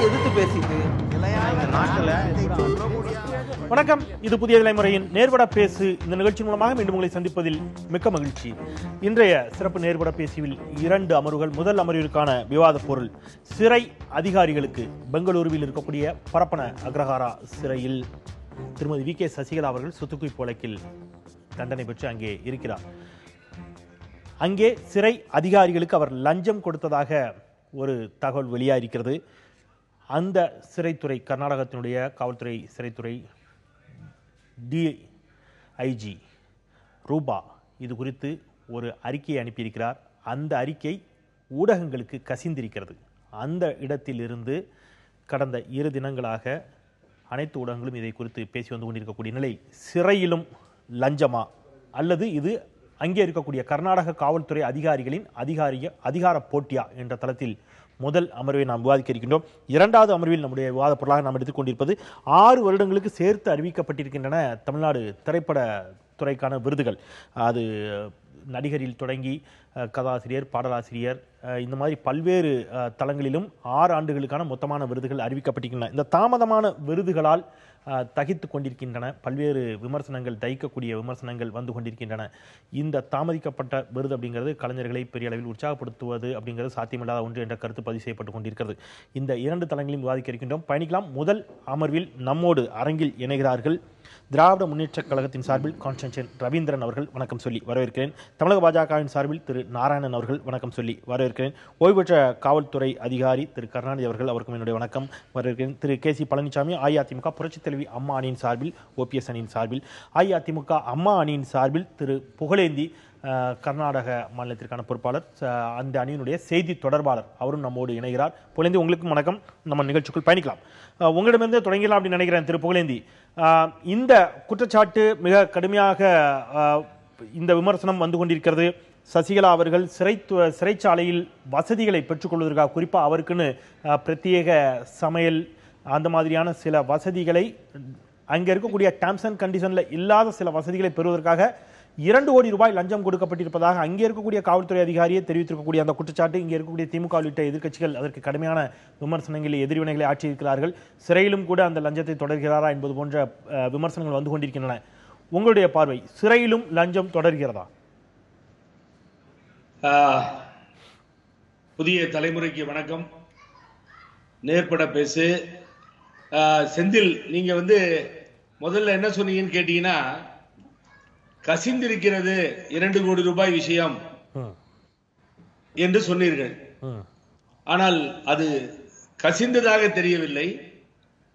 எதிர்த்து பேசிட்டு வணக்கம். இது புதிய தலைமுறையின் நேர்பட பேசு. இந்த நிகழ்ச்சி மூலமாக மீண்டும் உங்களை சந்திப்பதில் மிக்க மகிழ்ச்சி. இன்றைய சிறப்பு நேர்பட பேசுவில் 2 அமர்வுகள். முதல் அமர்விற்கான விவாத பொருள் சிறை அதிகாரிகளுக்கு பெங்களூருவில் இருக்கக்கூடிய பரப்பன அக்ரஹாரா சிறையில் திருமதி வி.கே. சசிகலா அவர்கள் சொத்துக்குவிப்பு வழக்கில் தண்டனை பெற்று அங்கே இருக்கிறார். அங்கே சிறை அதிகாரிகளுக்கு அவர் லஞ்சம் கொடுத்ததாக ஒரு தகவல் வெளியாயிருக்கிறது. அந்த சிறைத்துறை, கர்நாடகத்தினுடைய காவல்துறை சிறைத்துறை டிஐஜி ரூபா இது குறித்து ஒரு அறிக்கையை அனுப்பியிருக்கிறார். அந்த அறிக்கை ஊடகங்களுக்கு கசிந்திருக்கிறது. அந்த இடத்திலிருந்து கடந்த 2 தினங்களாக அனைத்து ஊடகங்களும் இதை குறித்து பேசி வந்து கொண்டிருக்கக்கூடிய நிலை, சிறையிலும் லஞ்சமா அல்லது இது அங்கே இருக்கக்கூடிய கர்நாடக காவல்துறை அதிகாரிகளின் அதிகார போட்டியா என்ற தளத்தில் முதல் அமர்வை நாம் விவாதிக்க இருக்கின்றோம். 2வது அமர்வில் நம்முடைய விவாத பொருளாக நாம் எடுத்துக்கொண்டிருப்பது 6 வருடங்களுக்கு சேர்த்து அறிவிக்கப்பட்டிருக்கின்றன தமிழ்நாடு திரைப்பட துறைக்கான விருதுகள். அது நடிகரில் தொடங்கி கதாசிரியர், பாடலாசிரியர், இந்த மாதிரி பல்வேறு தளங்களிலும் 6 ஆண்டுகளுக்கான மொத்தமான விருதுகள் அறிவிக்கப்பட்டிருக்கின்றன. இந்த தாமதமான விருதுகளால் தகித்து கொண்டிருக்கின்றன. பல்வேறு விமர்சனங்கள், தகிக்கக்கூடிய விமர்சனங்கள் வந்து கொண்டிருக்கின்றன. இந்த தாமதிக்கப்பட்ட விருது அப்படிங்கிறது கலைஞர்களை பெரிய அளவில் உற்சாகப்படுத்துவது அப்படிங்கிறது சாத்தியமில்லாத ஒன்று என்ற கருத்து பதிவு செய்யப்பட்டு கொண்டிருக்கிறது. இந்த 2 தளங்களையும் விவாதிக்க இருக்கின்றோம். பயணிக்கலாம். முதல் அமர்வில் நம்மோடு அரங்கில் இணைகிறார்கள் திராவிட முன்னேற்றக் கழகத்தின் சார்பில் கான்ஸ்டன்டைன் ரவீந்திரன் அவர்கள், வணக்கம் சொல்லி வரவேற்கிறேன். தமிழக பாஜகவின் சார்பில் திரு நாராயணன் அவர்கள், வணக்கம் சொல்லி வரவேற்கிறேன். ஓய்வு பெற்ற காவல்துறை அதிகாரி திரு கருணாநிதி அவர்கள், அவருக்கும் என்னுடைய வணக்கம், வரவேற்கிறேன். திரு கே.சி. பழனிசாமி, அஇஅதிமுக புரட்சித் தலைவி அம்மா அணியின் சார்பில், ஓபிஎஸ் அணியின் சார்பில், அஇஅதிமுக அம்மா அணியின் சார்பில் திரு புகழேந்தி, கர்நாடக மாநிலத்திற்கான பொறுப்பாளர், அந்த அணியினுடைய செய்தி தொடர்பாளர், அவரும் நம்மோடு இணைகிறார். புகழேந்தி, உங்களுக்கும் வணக்கம். நம்ம நிகழ்ச்சிக்குள் பயணிக்கலாம். உங்களிடமிருந்து தொடங்கலாம் அப்படின்னு நினைக்கிறேன். திரு புகழேந்தி, இந்த குற்றச்சாட்டு மிக கடுமையாக இந்த விமர்சனம் வந்து கொண்டிருக்கிறது. சசிகலா அவர்கள் சிறைச்சாலையில் வசதிகளை பெற்றுக்கொள்வதற்காக, குறிப்பாக அவருக்குன்னு பிரத்யேக சமையல் அந்த மாதிரியான சில வசதிகளை, அங்கே இருக்கக்கூடிய டேர்ம்ஸ் அண்ட் கண்டிஷன்ல இல்லாத சில வசதிகளை பெறுவதற்காக 2 கோடி ரூபாய் லஞ்சம் கொடுக்கப்பட்டிருப்பதாக அங்கே இருக்கக்கூடிய காவல்துறை அதிகாரியை தெரிவித்திருக்கக்கூடிய அந்த குற்றச்சாட்டு, இங்கே இருக்கக்கூடிய திமுக உள்ளிட்ட எதிர்க்கட்சிகள் அதற்கு கடுமையான விமர்சனங்களை, எதிர்வினைகளை ஆற்றியிருக்கிறார்கள். சிறையிலும் கூட அந்த லஞ்சத்தை தொடர்கிறாரா என்பது போன்ற விமர்சனங்கள் வந்து கொண்டிருக்கின்றன. உங்களுடைய பார்வை, சிறையிலும் லஞ்சம் தொடர்கிறதா? புதிய தலைமுறைக்கு வணக்கம். நேர்பட பேசு. செந்தில், நீங்க முதல்ல என்ன சொன்னீங்கன்னு கேட்டீங்கன்னா, கசிந்திருக்கிறது 2 கோடி ரூபாய் விஷயம் என்று சொன்னீர்கள். ஆனால் அது கசிந்ததாக தெரியவில்லை.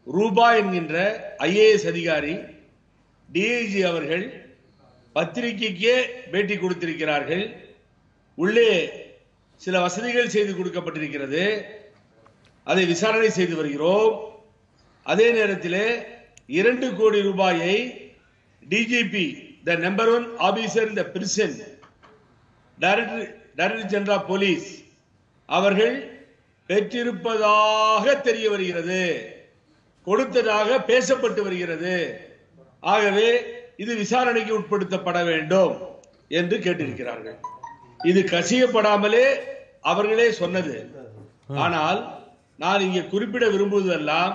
ரூபா என்கின்ற ஐஏஎஸ் அதிகாரி, டிஐஜி அவர்கள் பத்திரிகைக்கே பேட்டி கொடுத்திருக்கிறார்கள். உள்ளே சில வசதிகள் செய்து கொடுக்கப்பட்டிருக்கிறது. அதை விசாரணை செய்து வருகிறோம். அதே நேரத்தில் 2 கோடி ரூபாயை DGP, the number 1 officer in the prison, Director General of Police அவர்கள் பெற்றிருப்பதாக தெரிய வருகிறது, கொடுத்ததாக பேசப்பட்டு வருகிறது. ஆகவே இது விசாரணைக்கு உட்படுத்தப்பட வேண்டும் என்று கேட்டிருக்கிறார்கள். இது கசியப்படாமலே அவர்களே சொன்னது. ஆனால் நான் இங்கே குறிப்பிட விரும்புவதெல்லாம்,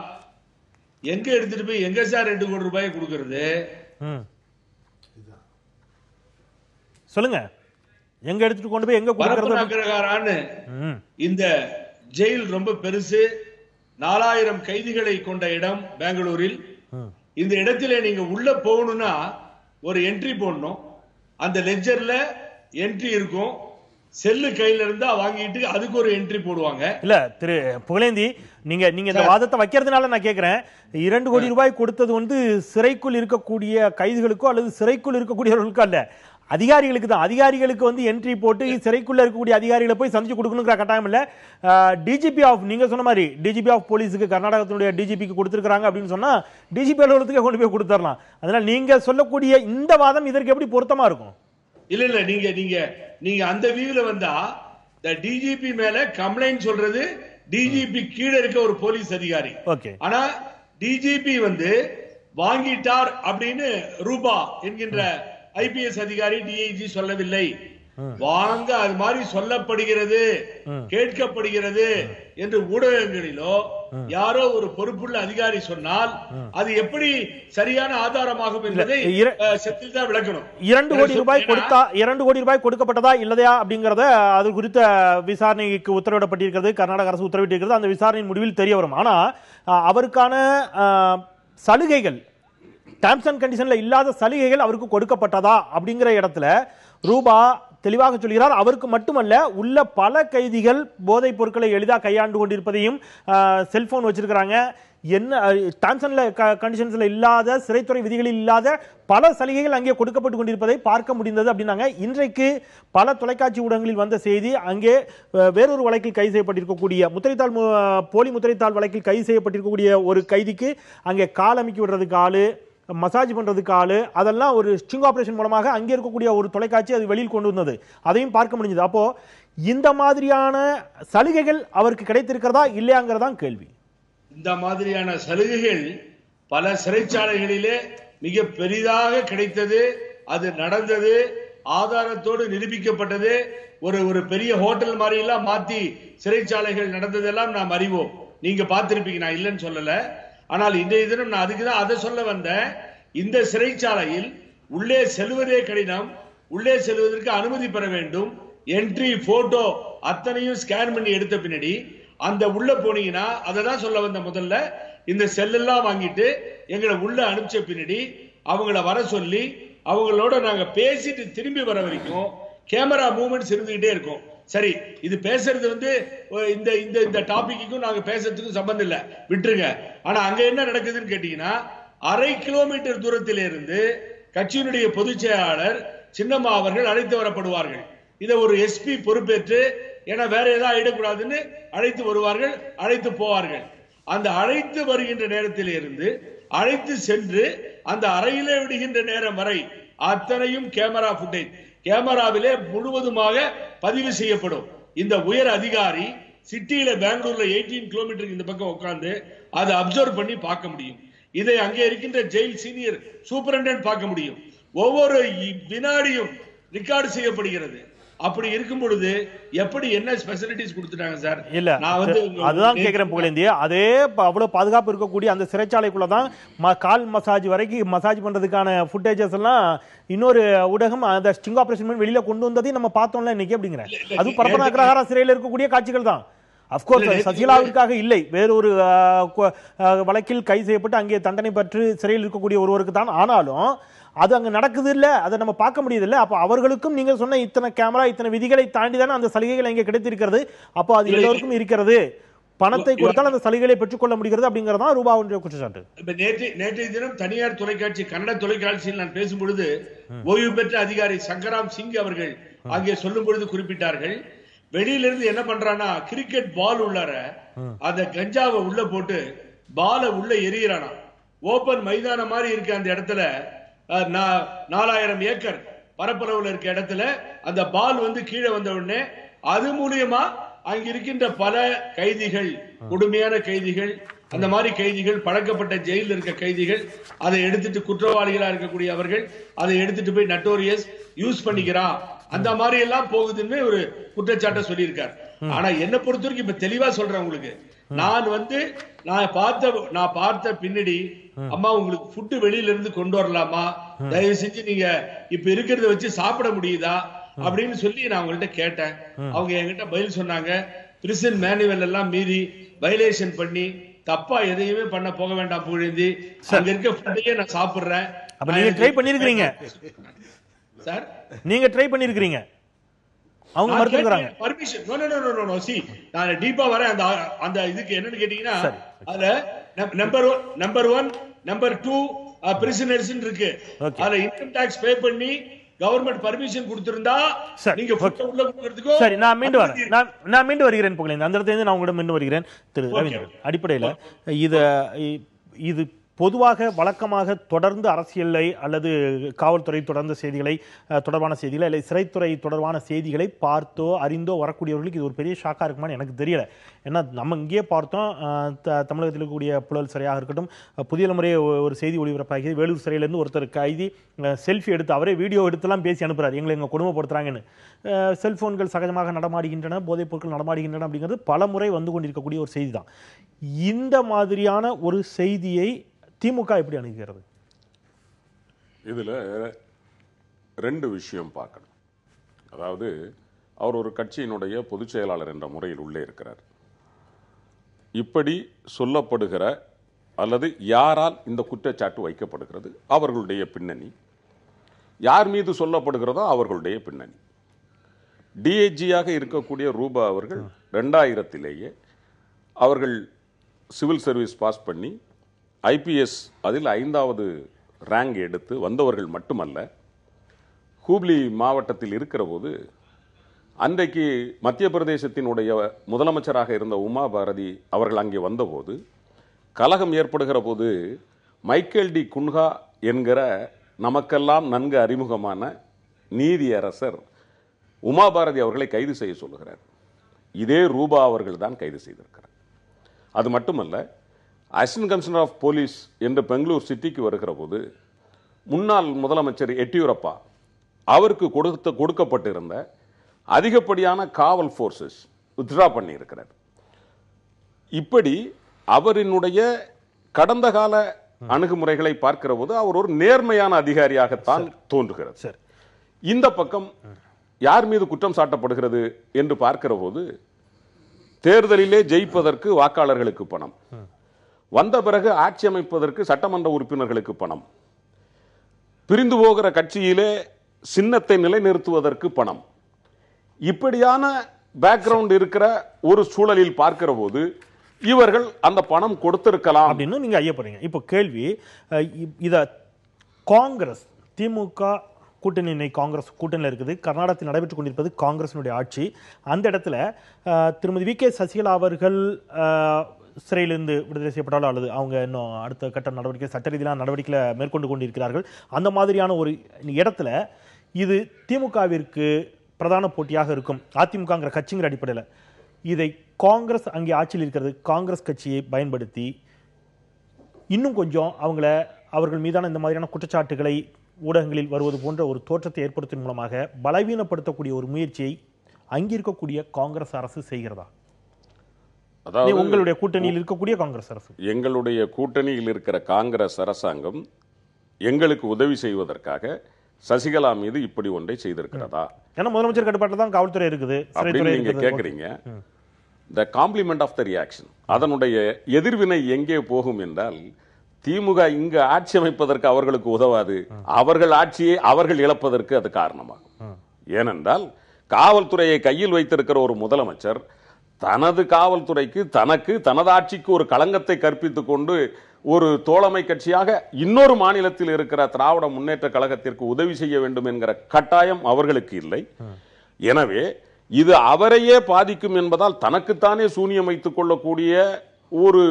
எங்க எடுத்துட்டு போய் எங்க சார் 2 கோடி ரூபாய் கொடுக்கிறது? சொல்லுங்க, எங்க எடுத்துட்டு கொண்டு போய் எங்க கொடுக்கறது? இந்த ஜெயில் ரொம்ப பெருசு, 4000 கைதிகளை கொண்ட இடம் பெங்களூரில். இந்த இடத்துல நீங்க உள்ள போகணும்னா ஒரு என்ட்ரி போடணும். அந்த லெட்ஜர்ல என்ட்ரி இருக்கும். செல்லு கையில இருந்தா வாங்கிட்டு அதுக்கு ஒரு என்ட்ரி போடுவாங்க. இல்ல திரு புகழேந்தி, நீங்க இந்த வாதத்தை வைக்கிறதுனால நான் கேக்குறேன், 2 கோடி ரூபாய் கொடுத்தது சிறைக்குள் இருக்கக்கூடிய கைதிகளுக்கோ அல்லது சிறைக்குள் இருக்கக்கூடியவர்களுக்கோ அல்ல, அதிகாரிகளுக்கு தான். அதிகாரிகளுக்கு என்ட்ரி போட்டு சிறைக்குள்ள இருக்கக்கூடிய அதிகாரிகளை போய் சந்திச்சு கொடுக்கணுங்கிற கட்டாயம் இல்ல. டிஜிபி ஆஃப், நீங்க சொன்ன மாதிரி டிஜிபி ஆஃப் போலீஸுக்கு, கர்நாடகத்தினுடைய டிஜிபிக்கு கொடுத்திருக்காங்க அப்படின்னு சொன்னா டிஜிபி அலுவலகத்துக்கு கொண்டு போய் கொடுத்துடலாம். அதனால நீங்க சொல்லக்கூடிய இந்த வாதம் இதற்கு எப்படி பொருத்தமா இருக்கும்? இல்ல இல்ல, நீங்க அந்த வியூல வந்தா டிஜிபி மேல கம்ப்ளைண்ட் சொல்றது டிஜிபி கீழே இருக்க ஒரு போலீஸ் அதிகாரி. ஆனா டிஜிபி வாங்கிட்டார் அப்படின்னு ரூபா என்கின்ற ஐபிஎஸ் அதிகாரி டிஐஜி சொல்லவில்லை. வாங்க அது மாதிரி சொல்லப்படுகிறது, கேட்கப்படுகிறது என்று ஊடகங்களிலோ யாரோ ஒரு பொறுப்புள்ள அதிகாரி சொன்னால் அது எப்படி சரியான ஆதாரமாகும் என்பதை செத்தில் தான் விளக்கணும். 2 கோடி ரூபாய் கொடுத்தா 2 கோடி ரூபாய் கொடுக்கப்பட்டதா இல்லையா அப்படிங்கறத அது குறித்த விசாரணைக்கு உத்தரவிடப்பட்டிருக்கிறது. கர்நாடக அரசு உத்தரவிட்டிருக்கிறது. அந்த விசாரணையின் முடிவில் தெரிய வரும். ஆனா அவருக்கான சலுகைகள், டேர்ம்ஸ் அண்ட் கண்டிஷன்ல இல்லாத சலுகைகள் அவருக்கு கொடுக்கப்பட்டதா அப்படிங்கிற இடத்துல ரூபா தெளிவாக சொல்கிறார். அவருக்கு மட்டுமல்ல, உள்ள பல கைதிகள் போதைப் பொருட்களை எளிதாக கையாண்டு கொண்டிருப்பதையும், செல்போன் வச்சிருக்கிறாங்க, என்ன டேர்ம்ஸ் அண்ட் கண்டிஷன்ஸ்ல இல்லாத, சிறைத்துறை விதிகளில் இல்லாத பல சலுகைகள் அங்கே கொடுக்கப்பட்டு கொண்டிருப்பதை பார்க்க முடிந்தது அப்படின்னாங்க. இன்றைக்கு பல தொலைக்காட்சி ஊடகங்களில் வந்த செய்தி, அங்கே வேறொரு வழக்கில் கைது செய்யப்பட்டிருக்கக்கூடிய போலி முத்திரைத்தாள் வழக்கில் கைது செய்யப்பட்டிருக்கக்கூடிய ஒரு கைதிக்கு அங்கே கால் அமைக்கி விடுறதுக்கு ஆளு, மசாஜ் பண்றதுக்கு ஆளு, அதெல்லாம் ஒரு ஸ்டிங் ஆபரேஷன் மூலமாக அங்கே இருக்கக்கூடிய ஒரு தொலைக்காட்சி அது வெளியில் கொண்டு வந்தது. அதையும் பார்க்க முடிஞ்சது. அப்போ இந்த மாதிரியான சலுகைகள் அவருக்கு கிடைத்திருக்கிறதா இல்லையாங்கிறதான் கேள்வி. இந்த மாதிரியான சலுகைகள் பல சிறைச்சாலைகளிலே மிக பெரிதாக கிடைத்தது, அது நடந்தது, ஆதாரத்தோடு நிரூபிக்கப்பட்டது. ஒரு பெரிய ஹோட்டல் மாதிரி எல்லாம் மாத்தி சிறைச்சாலைகள் நடந்ததெல்லாம் நாம் அறிவோம். நீங்க பார்த்திருப்பீங்க, நான் இல்லைன்னு சொல்லல. ஆனால் இன்றைய தினம் நான் அதுக்குதான் அதை சொல்ல வந்தேன். இந்த சிறைச்சாலையில் உள்ளே செல்வதே கடினம், உள்ளே செல்வதற்கு அனுமதி பெற வேண்டும். என்ட்ரி, போட்டோ அத்தனையும் ஸ்கேன் பண்ணி எடுத்த பின்னாடி அந்த உள்ள போனீங்கன்னா, அதை தான் சொல்ல வந்த. முதல்ல இந்த செல்லெல்லாம் வாங்கிட்டு எங்களை உள்ள அனுப்பிச்ச பின்னாடி அவங்கள வர சொல்லி அவங்களோட நாங்க பேசிட்டு திரும்பி வர வரைக்கும் கேமரா மூவ்மெண்ட்ஸ் இருந்துகிட்டே இருக்கும். சரி, இது பேசுறது இந்த இந்த இந்த டாபிக்கும் நாங்க பேசுறதுக்கும் சம்பந்தம் இல்ல, விட்டுருங்க. ஆனா அங்க என்ன நடக்குதுன்னு கேட்டீங்கன்னா, 1/2 கிலோமீட்டர் தூரத்தில இருந்து கட்சியினுடைய பொதுச் செயலாளர் சின்னம்மா அவர்கள் அழைத்து வரப்படுவார்கள். இதை ஒரு எஸ்பி பொறுப்பேற்று, ஏன்னா வேற ஏதாவது ஆயிடக்கூடாதுன்னு அழைத்து வருவார்கள், அழைத்து போவார்கள். அந்த அழைத்து வருகின்ற நேரத்தில் இருந்து அழைத்து சென்று அந்த அறையிலே விடுகின்ற நேரம் வரை அத்தனையும் கேமரா ஃபுட்டேஜ், கேமராவிலே முழுவதுமாக பதிவு செய்யப்படும். இந்த உயர் அதிகாரி சிட்டியில, பெங்களூர்ல 18 கிலோமீட்டருக்கு இந்த பக்கம் உட்கார்ந்து அதை அப்சர்வ் பண்ணி பார்க்க முடியும். இதை அங்கே இருக்கின்ற ஜெயில் சீனியர் சூப்பரண்டன்ட் பார்க்க முடியும். ஒவ்வொரு வினாடியும் ரெக்கார்டு செய்யப்படுகிறது. அப்படி இருக்கும் பொழுது எப்படி என்ன ஸ்பெசிலிட்டிஸ் கொடுத்துட்டாங்க சார்? இல்ல, அதுதான் கேக்குறேன் புகழேந்தி. அதே அவ்வளவு பாதுகாப்பு இருக்கக்கூடிய அந்த சிறைச்சாலைக்குள்ளதான் கால் மசாஜ் வரைக்கும் மசாஜ் பண்றதுக்கான ஃபுட்டேஜஸ் எல்லாம் இன்னொரு ஊடகம் அந்த ஸ்டிங் ஆபரேஷன் வெளியில கொண்டு வந்ததையும் நம்ம பார்த்தோம்ல இன்னைக்கு. அப்படிங்கிற அது பரப்பன அக்ரஹாரா சிறையில் இருக்கக்கூடிய காட்சிகள் தான். அப்கோர்ஸ் சசிகலாவிற்காக இல்லை, வேறொரு வழக்கில் கைது செய்யப்பட்டு அங்கே தண்டனை பெற்று சிறையில் இருக்கக்கூடிய ஒருவருக்கு தான். ஆனாலும் அது அங்க நடக்குது இல்ல, அதை நம்ம பார்க்க முடியுது இல்ல. அப்ப அவர்களுக்கும் நீங்க சொன்ன இத்தனை கேமரா, இத்தனை விதிகளை தாண்டி தானே அந்த சலுகைகள் இங்கே கிடைத்திருக்கிறது. அப்போ அது எல்லோருக்கும் இருக்கிறது. பணத்தை கொடுத்தால் அந்த சலுகைகளை பெற்றுக்கொள்ள முடிகிறது அப்படிங்கறதா ரூபாவுடைய குற்றச்சாட்டு. நேற்றைய தினம் தனியார் தொலைக்காட்சி, கன்னட தொலைக்காட்சியில் நான் பேசும்பொழுது ஓய்வு பெற்ற அதிகாரி சங்கராம் சிங் அவர்கள் அங்கே சொல்லும் பொழுது குறிப்பிட்டார்கள், வெளியிலிருந்து என்ன பண்றானா, கிரிக்கெட் பால் உள்ளார அந்த கஞ்சாவை உள்ள போட்டு பால உள்ள எரியறானா. ஓபன் மைதானம் மாதிரி இருக்கு அந்த இடத்துல, 4000 ஏக்கர் பரப்பளவுல இருக்க இடத்துல அந்த பால் கீழே வந்த உடனே அது மூலியமா அங்க இருக்கின்ற பல கைதிகள், கொடுமையான கைதிகள், அந்த மாதிரி கைதிகள், பழக்கப்பட்ட ஜெயில இருக்க கைதிகள் அதை எடுத்துட்டு, குற்றவாளிகளா இருக்கக்கூடிய அவர்கள் அதை எடுத்துட்டு போய் நட்டோரியஸ் யூஸ் பண்ணிக்கிறான், அந்த மாதிரி எல்லாம் போகுதுன்னு ஒரு குற்றச்சாட்டை சொல்லியிருக்காரு. ஆனா என்ன பொறுத்த வரைக்கும் இப்ப தெளிவா சொல்றேன் உங்களுக்கு, நான் பார்த்த பின்னாடி, அம்மா உங்களுக்கு ஃபுட்டு வெளியில இருந்து கொண்டு வரலாமா, தயவு செஞ்சு நீங்க இப்ப இருக்கிறத வச்சு சாப்பிட முடியுதா அப்படின்னு சொல்லி நான் உங்கள்கிட்ட கேட்டேன். அவங்க என்கிட்ட பதில் சொன்னாங்க, பிரிசன் மேனுவல் எல்லாம் மீறி வயலேஷன் பண்ணி தப்பா எதையுமே பண்ண போக வேண்டாம் புகழேந்தி, அங்க இருக்க ஃபுட்டையே நான் சாப்பிடுறேன். அப்ப நீங்க ட்ரை பண்ணிருக்கீங்க சார்? நீங்க ட்ரை பண்ணிருக்கீங்க? அவங்க மறுத்துறாங்க permission. No no no no சி, நான் டீப்பா வரேன். அந்த இதுக்கு என்னன்னு கேட்டீங்கன்னா, அதுல நம்பர் 1 நம்பர் 2 பிரிசனர்ஸ் இருக்கு. அதுல இன்கம் டாக்ஸ் பே பண்ணி கவர்மெண்ட் பர்மிஷன் கொடுத்திருந்தா நீங்க ஃபுட் உள்ள கொடுக்கிறதுக்கு. சரி, நான் மீண்டு வருகிறேன் புகழேந்தி. அந்த இடத்துல இருந்து நான் உங்களிடம் மீண்டு வருகிறேன். திரு ரவீந்திரன், அடிப்படையில் இது பொதுவாக வழக்கமாக தொடர்ந்து அரசியலை அல்லது காவல்துறை தொடர்ந்த செய்திகளை தொடர்பான செய்திகளை அல்லது சிறைத்துறை தொடர்பான செய்திகளை பார்த்தோ அறிந்தோ வரக்கூடியவர்களுக்கு இது ஒரு பெரிய ஷாக்காக இருக்குமான்னு எனக்கு தெரியல. ஏன்னா நம்ம இங்கேயே பார்த்தோம், தமிழகத்தில் இருக்கக்கூடிய புழல் சிறையாக இருக்கட்டும், புதிய முறையை ஒரு செய்தி ஒளிபரப்பாகி வேலூர் சிறையிலேருந்து ஒருத்தர் கைதி செல்ஃபி எடுத்து அவரே வீடியோ எடுத்துலாம் பேசி அனுப்புறாரு, எங்களை எங்கள் கொடுமைப்படுத்துறாங்கன்னு. செல்போன்கள் சகஜமாக நடமாடுகின்றன, போதைப் பொருட்கள் நடமாடுகின்றன அப்படிங்கிறது பல முறை வந்து கொண்டிருக்கக்கூடிய ஒரு செய்தி தான். இந்த மாதிரியான ஒரு செய்தியை திமுக எப்படி அணுகிறது? இதுல ரெண்டு விஷயம் பார்க்கணும். அதாவது அவர் ஒரு கட்சியினுடைய பொதுச் செயலாளர் என்ற முறையில் உள்ளே இருக்கிறார். இப்படி சொல்லப்படுகிற அல்லது யாரால் இந்த குற்றச்சாட்டு வைக்கப்படுகிறது, அவர்களுடைய பின்னணி, யார் மீது சொல்லப்படுகிறதோ அவர்களுடைய பின்னணி. டிஐஜியாக இருக்கக்கூடிய ரூபா அவர்கள் 2000 அவர்கள் சிவில் சர்வீஸ் பாஸ் பண்ணி ஐபிஎஸ் அதில் 5வது ரேங்க் எடுத்து வந்தவர்கள் மட்டுமல்ல, ஹூப்ளி மாவட்டத்தில் இருக்கிற போது அன்றைக்கு மத்திய பிரதேசத்தினுடைய முதலமைச்சராக இருந்த உமா பாரதி அவர்கள் அங்கே வந்தபோது கலகம் ஏற்படுகிற போது மைக்கேல் டி குன்ஹா என்கிற நமக்கெல்லாம் நன்கு அறிமுகமான நீதியரசர் உமா பாரதி அவர்களை கைது செய்ய சொல்லுகிறார். இதே ரூபா அவர்கள் தான் கைது செய்திருக்கிறார். அது மட்டுமல்ல, அசிஸ்டன்ட் கமிஷனர் ஆஃப் போலீஸ் என்று பெங்களூர் சிட்டிக்கு வருகிற போது முன்னாள் முதலமைச்சர் எட்டியூரப்பா அவருக்கு கொடுக்கப்பட்டிருந்த அதிகப்படியான காவல் போர்சஸ் வித்ட்ரா பண்ணி இருக்கிறார். இப்படி அவரினுடைய கடந்த கால அணுகுமுறைகளை பார்க்கிற போது அவர் ஒரு நேர்மையான அதிகாரியாகத்தான் தோன்றுகிறது. இந்த பக்கம் யார் மீது குற்றம் சாட்டப்படுகிறது என்று பார்க்கிற போது தேர்தலிலே ஜெயிப்பதற்கு வாக்காளர்களுக்கு பணம், வந்த பிறகு ஆட்சி அமைப்பதற்கு சட்டமன்ற உறுப்பினர்களுக்கு பணம், பிரிந்து போகிற கட்சியிலே சின்னத்தை நிலைநிறுத்துவதற்கு பணம், இப்படியான பேக்ரவுண்ட் இருக்கிற ஒரு சூழலில் பார்க்கிற போது இவர்கள் அந்த பணம் கொடுத்திருக்கலாம் அப்படின்னு நீங்க ஐயப்படுறீங்க. இப்போ கேள்வி, இத காங்கிரஸ் திமுக கூட்டணி, காங்கிரஸ் கூட்டணியில் இருக்குது, கர்நாடகத்தில் நடைபெற்றுக் கொண்டிருப்பது காங்கிரசினுடைய ஆட்சி. அந்த இடத்துல திருமதி வி கே சசிகலா அவர்கள் சிறையிலிருந்து விடுதலை செய்யப்பட்டாலும் அல்லது அவங்க இன்னும் அடுத்த கட்ட நடவடிக்கை சட்ட ரீதியிலான நடவடிக்கைகளை மேற்கொண்டு கொண்டிருக்கிறார்கள். அந்த மாதிரியான ஒரு இடத்துல இது திமுகவிற்கு பிரதான போட்டியாக இருக்கும். அதிமுகங்கிற கட்சிங்கிற அடிப்படையில் இதை காங்கிரஸ் அங்கே ஆட்சியில் இருக்கிறது, காங்கிரஸ் கட்சியை பயன்படுத்தி இன்னும் கொஞ்சம் அவர்கள் மீதான இந்த மாதிரியான குற்றச்சாட்டுகளை ஊடகங்களில் வருவது போன்ற ஒரு தோற்றத்தை ஏற்படுத்தும் மூலமாக பலவீனப்படுத்தக்கூடிய ஒரு முயற்சியை அங்கிருக்கக்கூடிய காங்கிரஸ் அரசு செய்கிறதா? அதாவது உங்களுடைய கூட்டணியில் இருக்கக்கூடிய காங்கிரஸ் அரசு, எங்களுடைய கூட்டணியில் இருக்கிற காங்கிரஸ் அரசாங்கம் எங்களுக்கு உதவி செய்வதற்காக சசிகலா மீது இப்படி ஒன்றை செய்திருக்கிறதா? ஏன்னா முதலமைச்சர் கட்டுப்பாட்டில் தான் காவல்துறை இருக்குது அப்படின்னு நீங்க கேட்கறீங்க. த காம்ப்ளிமெண்ட் ஆஃப் த ரியாக்ஷன், அதனுடைய எதிர்வினை எங்கே போகும் என்றால், திமுக இங்கு ஆட்சி அமைப்பதற்கு அவர்களுக்கு உதவாது, அவர்கள் ஆட்சியை அவர்கள் இழப்பதற்கு அது காரணமாகும். ஏனென்றால் காவல்துறையை கையில் வைத்திருக்கிற ஒரு முதலமைச்சர் தனது காவல்துறைக்கு தனது ஆட்சிக்கு ஒரு களங்கத்தை கற்பித்துக் கொண்டு ஒரு தோழமை கட்சியாக இன்னொரு மாநிலத்தில் இருக்கிற திராவிட முன்னேற்ற கழகத்திற்கு உதவி செய்ய வேண்டும் என்கிற கட்டாயம் அவர்களுக்கு இல்லை. எனவே இது அவரையே பாதிக்கும் என்பதால் தனக்குத்தானே சூனியம் வைத்துக் கொள்ளக்கூடிய ஒரு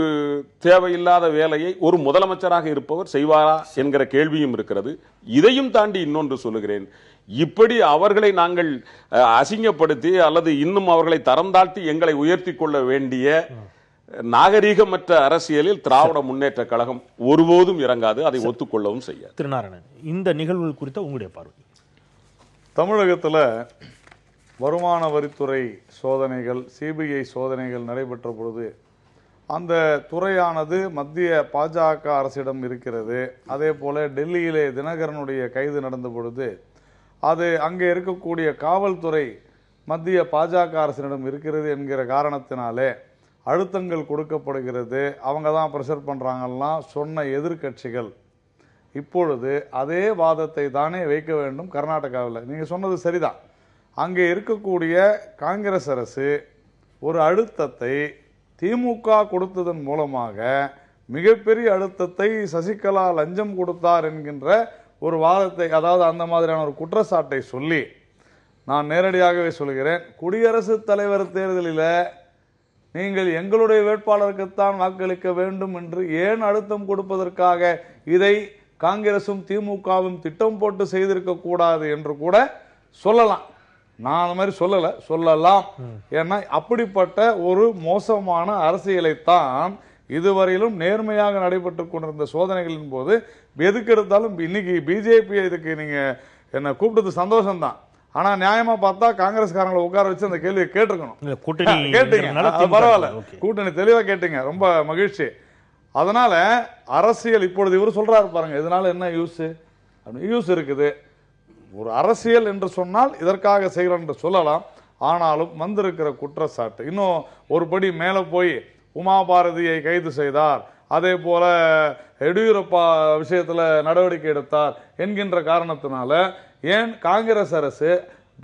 தேவையில்லாத வேலையை ஒரு முதலமைச்சராக இருப்பவர் செய்வாரா என்கிற கேள்வியும் இருக்கிறது. இதையும் தாண்டி இன்னொன்று சொல்லுகிறேன், இப்படி அவர்களை நாங்கள் அசிங்கப்படுத்தி அல்லது இன்னும் அவர்களை தரம் தாழ்த்தி எங்களை உயர்த்தி கொள்ள வேண்டிய நாகரீகமற்ற அரசியலில் திராவிட முன்னேற்ற கழகம் ஒருபோதும் இறங்காது, அதை ஒத்துக்கொள்ளவும் செய்யாது. திருநாராயணன், இந்த நிகழ்வுகள் குறித்த உங்களுடைய பார்வை? தமிழகத்தில் வருமான வரித்துறை சோதனைகள், சிபிஐ சோதனைகள் நடைபெற்ற பொழுது அந்த துறையானது மத்திய பாஜக அரசிடம் இருக்கிறது. அதே போல டெல்லியிலே தினகரனுடைய கைது நடந்த பொழுது அது அங்கே இருக்கக்கூடிய காவல்துறை மத்திய பாஜக அரசிடம் இருக்கிறது என்கிற காரணத்தினாலே அழுத்தங்கள் கொடுக்கப்படுகிறது. அவங்க தான் பிரஷர் பண்றாங்கலாம் சொன்ன எதிர்கட்சிகள் இப்பொழுது அதே வாதத்தை தானே வைக்க வேண்டும் கர்நாடகாவில். நீங்க சொன்னது சரிதான். அங்கே இருக்கக்கூடிய காங்கிரஸ் அரசு ஒரு அழுத்தத்தை திமுக கொடுத்ததன் மூலமாக மிகப்பெரிய அழுத்தத்தை சசிகலா லஞ்சம் கொடுத்தார் என்கின்ற ஒரு வாதத்தை, அதாவது அந்த மாதிரியான ஒரு குற்றச்சாட்டை சொல்லி, நான் நேரடியாகவே சொல்கிறேன், குடியரசுத் தலைவர் தேர்தலில் நீங்கள் எங்களுடைய வேட்பாளருக்குத்தான் வாக்களிக்க வேண்டும் என்று ஏன் அழுத்தம் கொடுப்பதற்காக இதை காங்கிரசும் திமுகவும் திட்டம் போட்டு செய்திருக்க கூடாது என்று கூட சொல்லலாம். நான் அந்த மாதிரி சொல்லலாம். ஏன்னா அப்படிப்பட்ட ஒரு மோசமான அரசியலைத்தான் இதுவரையிலும் நேர்மையாக நடைபெற்று கொண்டிருந்த சோதனைகளின் போது எதுக்கு எடுத்தாலும் இன்னைக்கு பிஜேபி இதுக்கு நீங்க என்ன கூப்பிட்டது சந்தோஷம்தான். ஆனா நியாயமா பார்த்தா காங்கிரஸ்காரங்களை உட்கார வச்சு அந்த கேள்வியை கேட்டிருக்கணும். கேட்டீங்க, பரவாயில்ல, கூட்டணி தெளிவா கேட்டீங்க, ரொம்ப மகிழ்ச்சி. அதனால அரசியல் இப்பொழுது இவர் சொல்றாரு பாருங்க, இதனால என்ன யூஸ்? யூஸ் இருக்குது. ஒரு அரசியல் என்று சொன்னால் இதற்காக செய்கிறோம் என்று சொல்லலாம். ஆனாலும் வந்திருக்கிற குற்றச்சாட்டு இன்னும் ஒரு படி மேல போய் உமா பாரதியை கைது செய்தார், அதே போல எடியூரப்பா விஷயத்துல நடவடிக்கை எடுத்தார் என்கின்ற காரணத்தினால ஏன் காங்கிரஸ் அரசு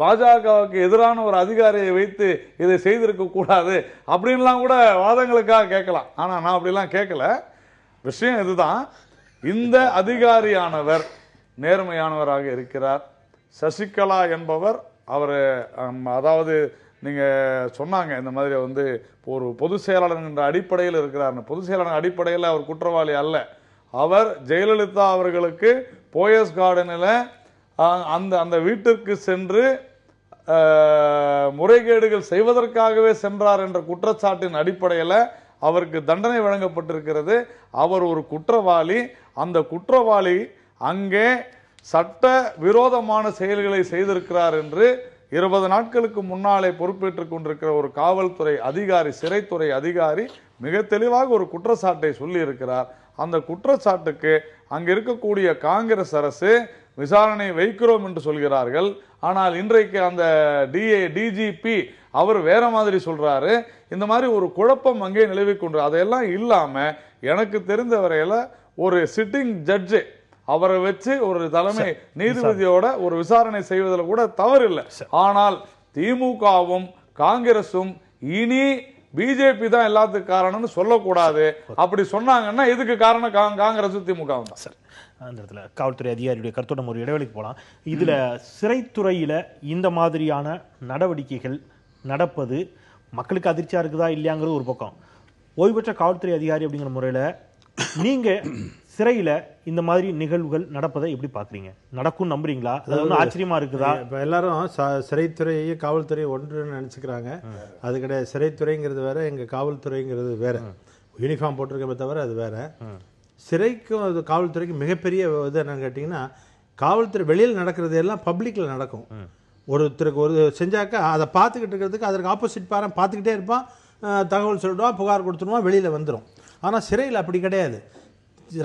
பாஜகவுக்கு எதிரான ஒரு அதிகாரியை வைத்து இதை செய்திருக்க கூடாது அப்படின்லாம் கூட வாதங்களுக்காக கேட்கலாம். ஆனா நான் அப்படிலாம் கேட்கல. விஷயம் இதுதான், இந்த அதிகாரியானவர் நேர்மையானவராக இருக்கிறார். சசிகலா என்பவர் அவர் அதாவது நீங்க சொன்னாங்க இந்த மாதிரி ஒரு பொதுச் செயலாளர் என்ற அடிப்படையில் இருக்கிறார். பொதுச் செயலாளர் அடிப்படையில் அவர் குற்றவாளி அல்ல. அவர் ஜெயலலிதா அவர்களுக்கு போயஸ் கார்டனில் அந்த வீட்டிற்கு சென்று முறைகேடுகள் செய்வதற்காகவே சென்றார் என்ற குற்றச்சாட்டின் அடிப்படையில் அவருக்கு தண்டனை வழங்கப்பட்டிருக்கிறது. அவர் ஒரு குற்றவாளி. அந்த குற்றவாளி அங்கே சட்ட விரோதமான செயல்களை செய்திருக்கிறார் என்று 20 நாட்களுக்கு முன்னாலே பொறுப்பேற்றுக் கொண்டிருக்கிற ஒரு காவல்துறை அதிகாரி, சிறைத்துறை அதிகாரி மிக தெளிவாக ஒரு குற்றச்சாட்டை சொல்லி இருக்கிறார். அந்த குற்றச்சாட்டுக்கு அங்க இருக்கக்கூடிய காங்கிரஸ் அரசு விசாரணை வைக்கிறோம் என்று சொல்கிறார்கள். ஆனால் இன்றைக்கு அந்த டிஜிபி அவர் வேற மாதிரி சொல்றாரு. இந்த மாதிரி ஒரு குழப்பம் அங்கே நிலவிக் கொண்டு, அதையெல்லாம் இல்லாம எனக்கு தெரிந்த வரையில ஒரு சிட்டிங் ஜட்ஜு அவரை வச்சு ஒரு தலைமை நீதிபதியோட ஒரு விசாரணை செய்வதில் கூட தவறு இல்லை. ஆனால் திமுகவும் காங்கிரசும் இனி பிஜேபி தான் எல்லாத்துக்கும் காரணம்னு சொல்லக்கூடாது. அப்படி சொன்னாங்கன்னா இதுக்கு காரணம் காங்கிரஸ் திமுகவும் தான். சார், அந்த இடத்துல காவல்துறை அதிகாரியுடைய கருத்தோட ஒரு இடைவெளிக்கு போகலாம். இதுல சிறைத்துறையில இந்த மாதிரியான நடவடிக்கைகள் நடப்பது மக்களுக்கு அதிர்ச்சியா இருக்குதா இல்லையாங்கிறது ஒரு பக்கம். ஓய்வு பெற்ற காவல்துறை அதிகாரி அப்படிங்கிற முறையில நீங்க சிறையில இந்த மாதிரி நிகழ்வுகள் நடப்பதை எப்படி பாக்குறீங்க? நடக்கும் நம்புறீங்களா? அது ஆச்சரியமா இருக்குதா? இப்ப எல்லாரும் சிறைத்துறையை காவல்துறை ஒன்றுன்னு நினைச்சுக்கிறாங்க. அது கிடையாது. சிறைத்துறைங்கிறது வேற, எங்க காவல்துறைங்கிறது வேற. யூனிஃபார்ம் போட்டிருக்கமே தவிர அது வேற. சிறைக்கும் அது காவல்துறைக்கு மிகப்பெரிய இது என்னன்னு கேட்டீங்கன்னா, காவல்துறை வெளியில் நடக்கிறது எல்லாம் பப்ளிக்ல நடக்கும். ஒருத்தருக்கு ஒரு செஞ்சாக்க அதை பார்த்துக்கிட்டு இருக்கிறதுக்கு அதற்கு ஆப்போசிட் பாரம் பார்த்துக்கிட்டே இருப்பான், தகவல் சொல்லிடுவான், புகார் கொடுத்துருவான், வெளியில வந்துடும். ஆனா சிறையில் அப்படி கிடையாது.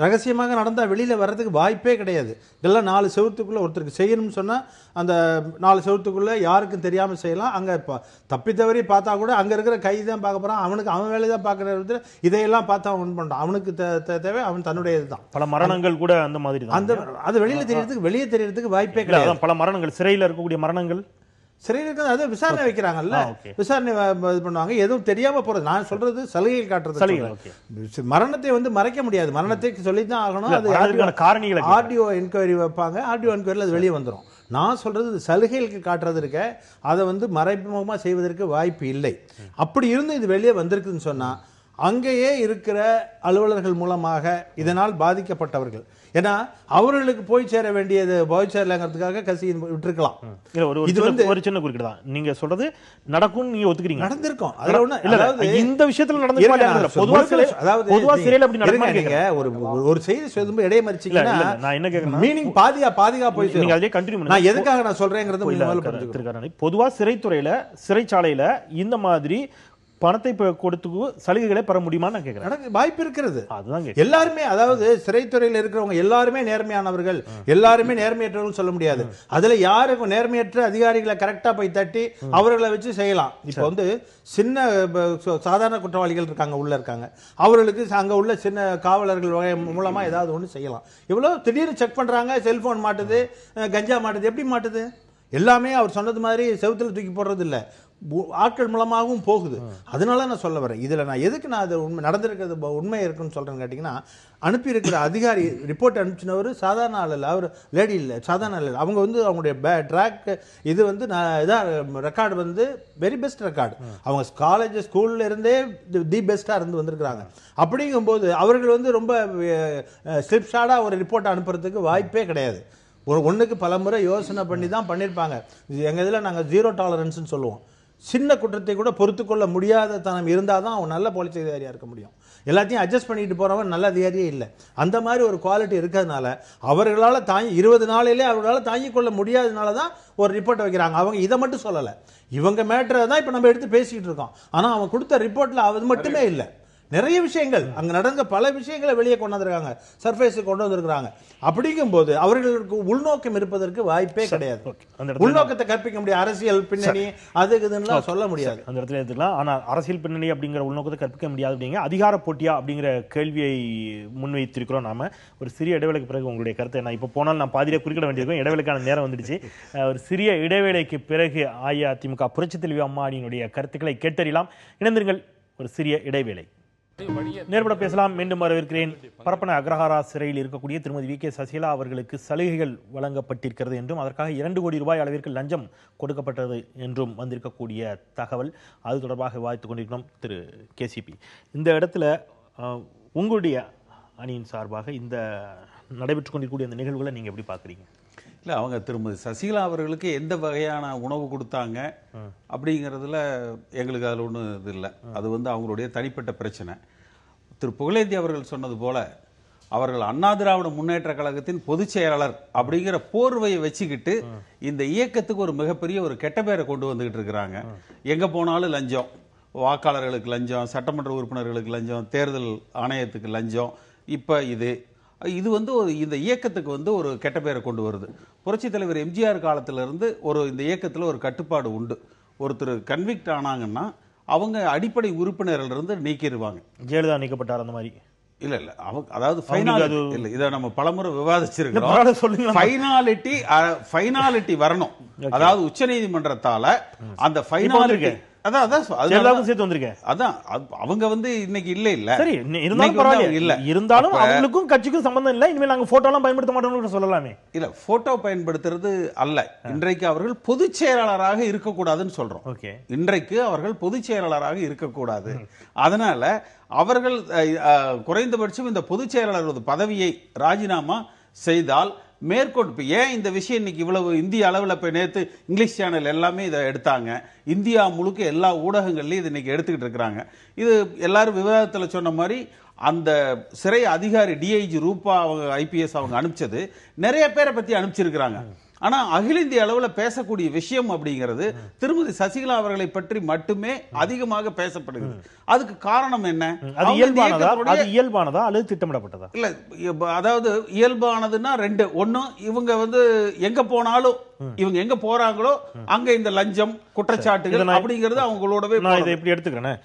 ரகசியமாக நடந்தால் வெளியில் வர்றதுக்கு வாய்ப்பே கிடையாது. இதெல்லாம் 4 செவத்துக்குள்ளே ஒருத்தருக்கு செய்யணும்னு சொன்னால் அந்த 4 செவத்துக்குள்ளே யாருக்கும் தெரியாமல் செய்யலாம். அங்கே தப்பி தவறி பார்த்தா கூட அங்கே இருக்கிற கை தான் பார்க்க போகிறான், அவனுக்கு அவன் வேலையை தான் பார்க்குற, இதையெல்லாம் பார்த்து அவன் பண்ணுறான். அவனுக்கு தேவை அவன் தன்னுடைய இதுதான். பல மரணங்கள் கூட அந்த மாதிரி தான். அது வெளியில் தெரியறதுக்கு வெளியே தெரியறதுக்கு வாய்ப்பே கிடையாது. பல மரணங்கள், சிறையில் இருக்கக்கூடிய மரணங்கள் சிறையில் இருக்கிறது அதை விசாரணை வைக்கிறாங்கல்ல, விசாரணை இது பண்ணுவாங்க. எதுவும் தெரியாம போறது. நான் சொல்றது சலுகைகள் காட்டுறது. மரணத்தை மறைக்க முடியாது, மரணத்தை சொல்லித்தான் ஆகணும். அது காரணிகள் ஆர்டிஓ என்கொயரி வைப்பாங்க, ஆர்டிஓ என்கொயரியில் அது வெளியே வந்துடும். நான் சொல்றது சலுகைகளுக்கு காட்டுறது இருக்க, அதை மறைமுகமா செய்வதற்கு வாய்ப்பு இல்லை. அப்படி இருந்து இது வெளியே வந்திருக்குன்னு சொன்னா அங்கேயே இருக்கிற அலுவலர்கள் மூலமாக இதனால் பாதிக்கப்பட்டவர்கள், ஏன்னா அவர்களுக்கு போய் சேர வேண்டியது போய் சேரலங்கிறதுக்காக கசி விட்டுருக்கலாம். ஒரு சின்ன குறுக்கிட்டு தான் நீங்க சொல்றது நடக்கும், நீங்க ஒத்துக்கிறீங்க. நடந்திருக்கும். அதுல ஒண்ணு இல்ல, இந்த விஷயத்துல நடந்து பொதுவா சிறையில அப்படி நடக்குங்க. ஒரு செய்தி சொல்லும்போது இடையே மறிச்சீங்கன்னா நான் என்ன கேக்குறேன், மீனிங் பாதிகா போய் நீங்க அதே கண்டினியூ. நான் எதுக்காக நான் சொல்றேங்கிறது, பொதுவா சிறைத்துறையில சிறைச்சாலையில இந்த மாதிரி பணத்தை கொடுத்து சலுகைகளை பெற முடியுமான்னு நான் கேட்கிறேன். வாய்ப்பு இருக்கிறது. அதுதான் எல்லாருமே, அதாவது சிறைத்துறையில் இருக்கிறவங்க எல்லாருமே நேர்மையானவர்கள், எல்லாருமே நேர்மையற்றவர்கள் சொல்ல முடியாது. அதுல யாருக்கும் நேர்மையற்ற அதிகாரிகளை கரெக்டா போய் தட்டி அவர்களை வச்சு செய்யலாம். இப்ப சின்ன சாதாரண குற்றவாளிகள் இருக்காங்க, உள்ள இருக்காங்க, அவர்களுக்கு அங்க உள்ள சின்ன காவலர்கள் மூலமா ஏதாவது ஒண்ணு செய்யலாம். இவ்வளவு திடீர்னு செக் பண்றாங்க, செல்போன் மாட்டுது, கஞ்சா மாட்டுது. எப்படி மாட்டுது? எல்லாமே அவர் சொன்னது மாதிரி செவுத்துல தூக்கி போடுறது இல்ல, ஆட்கள் மூலமாகவும் போகுது. அதனால நான் சொல்ல வரேன். இதுல நான் எதுக்கு நான் அது உண்மை நடந்திருக்கிறது உண்மை இருக்குன்னு சொல்றேன்னு கேட்டீங்கன்னா, அனுப்பியிருக்கிற அதிகாரி ரிப்போர்ட் அனுப்பிச்சினவர் சாதாரண ஆள் இல்லை, அவர் லேடி இல்லை, சாதாரண ஆள் இல்லை. அவங்க வந்து அவங்களுடைய ட்ராக் இது வந்து ரெக்கார்டு வந்து வெரி பெஸ்ட் ரெக்கார்டு. அவங்க காலேஜ் ஸ்கூல்ல இருந்தே தி பெஸ்டா இருந்து வந்திருக்கிறாங்க. அப்படிங்கும்போது அவர்கள் வந்து ரொம்ப ஸ்லிப் ஷார்டா ஒரு ரிப்போர்ட் அனுப்புறதுக்கு வாய்ப்பே கிடையாது. ஒன்றுக்கு பல முறை யோசனை பண்ணி தான் பண்ணியிருப்பாங்க. எங்கள் இதில் நாங்கள் 0 டாலரன்ஸ்னு சொல்லுவோம். சின்ன குற்றத்தை கூட பொறுத்துக்கொள்ள முடியாத தனம் இருந்தால் தான் அவன் நல்ல போலீஸ் அதிகாரியாக இருக்க முடியும். எல்லாத்தையும் அட்ஜஸ்ட் பண்ணிட்டு போகிறவன் நல்ல அதிகாரியே இல்லை. அந்த மாதிரி ஒரு குவாலிட்டி இருக்கிறதுனால அவர்களால் 20 நாளிலே அவர்களால் தாங்கிக் கொள்ள முடியாததுனால தான் ஒரு ரிப்போர்ட்டை வைக்கிறாங்க. அவங்க இதை மட்டும் சொல்லலை, இவங்க மேட்டரை தான் இப்போ நம்ம எடுத்து பேசிக்கிட்டு இருக்கோம். ஆனால் அவன் கொடுத்த ரிப்போர்ட்டில் அது மட்டுமே இல்லை, நிறைய விஷயங்கள் அங்க நடந்த பல விஷயங்களை வெளியே கொண்டு வந்திருக்காங்க, சர்ஃபேஸுக்கு கொண்டு வந்திருக்காங்க. அப்படிங்கும்போது அவர்களுக்கு உள்நோக்கம் இருப்பதற்கு வாய்ப்பே கிடையாது. உள்நோக்கத்தை கற்பிக்க முடியாது, அரசியல் பின்னணி அதுக்குதுன்னு சொல்ல முடியாது. அந்த இடத்துல எடுத்துக்கலாம். ஆனால் அரசியல் பின்னணி அப்படிங்கிற உள்நோக்கத்தை கற்பிக்க முடியாது. அப்படிங்க அதிகார போட்டியா அப்படிங்கிற கேள்வியை முன்வைத்திருக்கிறோம் நாம. ஒரு சிறிய இடைவேளைக்கு பிறகு உங்களுடைய கருத்தை நான் இப்போ போனால் நான் பாதியிலே குறிப்பிட வேண்டியிருக்கோம். இடைவேளைக்கான நேரம் வந்துடுச்சு. ஒரு சிறிய இடைவேளைக்கு பிறகு அஇஅதிமுக புரட்சித் தலைவி அம்மானியினுடைய கருத்துக்களை கேட்டறியலாம். இணைந்திருங்கள். ஒரு சிறிய இடைவேளை. நேர்பட பேசலாம். மீண்டும் வரவேற்கிறேன். பரப்பன அக்ரஹாரா சிறையில் இருக்கக்கூடிய திருமதி வி.கே. சசிகலா அவர்களுக்கு சலுகைகள் வழங்கப்பட்டிருக்கிறது என்றும் அதற்காக 2 கோடி ரூபாய் அளவிற்கு லஞ்சம் கொடுக்கப்பட்டது என்றும் வந்திருக்கக்கூடிய தகவல், அது தொடர்பாக விவாதித்துக் கொண்டிருக்கிறோம். திரு கேசிபி, இந்த இடத்துல உங்களுடைய அணியின் சார்பாக இந்த நடைபெற்றுக் கொண்டிருக்கக்கூடிய இந்த நிகழ்வுகளை நீங்க எப்படி பார்க்குறீங்க? இல்லை, அவங்க திருமதி சசிகலா அவர்களுக்கு எந்த வகையான உணவு கொடுத்தாங்க அப்படிங்கிறதுல எங்களுக்கு அதில் ஒன்றும் இது இல்லை. அது வந்து அவங்களுடைய தனிப்பட்ட பிரச்சனை. திரு புகழேந்தி அவர்கள் சொன்னது போல அவர்கள் அண்ணா திராவிட முன்னேற்ற கழகத்தின் பொதுச் செயலாளர் அப்படிங்கிற போர்வையை வச்சுக்கிட்டு இந்த இயக்கத்துக்கு ஒரு மிகப்பெரிய ஒரு கெட்ட பேரை கொண்டு வந்துகிட்டு இருக்கிறாங்க. எங்கே போனாலும் லஞ்சம், வாக்காளர்களுக்கு லஞ்சம், சட்டமன்ற உறுப்பினர்களுக்கு லஞ்சம், தேர்தல் ஆணையத்துக்கு லஞ்சம். இப்போ இது வந்து இந்த இயக்கத்துக்கு வந்து ஒரு கெட்ட பேரை கொண்டு வருது. புரட்சித் தலைவர் எம்ஜிஆர் காலத்திலிருந்து இந்த இயக்கத்தில் ஒரு கட்டுப்பாடு உண்டு. ஒருத்தர் கன்விக்ட் ஆனாங்கன்னா அவங்க அடிப்படை உறுப்பினர்கள் இருந்து நீக்கிடுவாங்க. ஜெயலலிதா நீக்கப்பட்டார் அந்த மாதிரி இல்ல அதாவது இதை நம்ம பலமுறை விவாதிச்சிருக்கிறோம். ஃபைனாலிட்டி வரணும். அதாவது உச்ச நீதிமன்றத்தால அந்த ஃபைனாலிட்டி அவங்க வந்து இன்னைக்கு இல்ல இருந்தாலும் அவங்களுக்கும் கட்சிக்கும் சம்பந்தம் இல்ல, இனிமேல் நாங்க போட்டோ எல்லாம் பயன்படுத்த மாட்டோம்னு சொல்லலாமே. இல்ல, போட்டோ பயன்படுத்துறது அல்ல. இன்றைக்கு அவர்கள் பொதுச் செயலாளராக இருக்கக்கூடாதுன்னு சொல்றோம். இன்றைக்கு அவர்கள் பொதுச் செயலாளராக இருக்கக்கூடாது. அதனால அவர்கள் குறைந்தபட்சம் இந்த பொதுச் செயலாளர் பதவியை ராஜினாமா செய்தால் மேற்கொண்டு ஏன் இந்த விஷயம் இன்னைக்கு இவ்வளவு இந்திய அளவில் இப்போ நேற்று இங்கிலீஷ் சேனல் எல்லாமே இதை எடுத்தாங்க, இந்தியா முழுக்க எல்லா ஊடகங்கள்லையும் இது இன்னைக்கு எடுத்துக்கிட்டு இருக்கிறாங்க. இது எல்லாரும் விவாதத்தில் சொன்ன மாதிரி அந்த சிறை அதிகாரி டிஐஜி ரூபா அவங்க ஐபிஎஸ் அவங்க அனுப்பிச்சது நிறைய பேரை பற்றி அனுப்பிச்சிருக்கிறாங்க. ஆனா அகில இந்திய அளவில் பேசக்கூடிய விஷயம் அப்படிங்கிறது திருமதி சசிகலா அவர்களை பற்றி மட்டுமே அதிகமாக பேசப்படுகிறது. அதுக்கு காரணம் என்ன? அது இயல்பானதா அல்லது திட்டமிடப்பட்டதா? இல்ல, அதாவது இயல்பானதுன்னா ரெண்டு. ஒன்னு, இவங்க வந்து எங்க போனாலும் இவங்க எங்க போறாங்களோ அங்க இந்த லஞ்சம் குற்றச்சாட்டுகள் அப்படிங்கிறது அவங்களோடவே. நான் இதை எப்படி எடுத்துக்கிறேன்,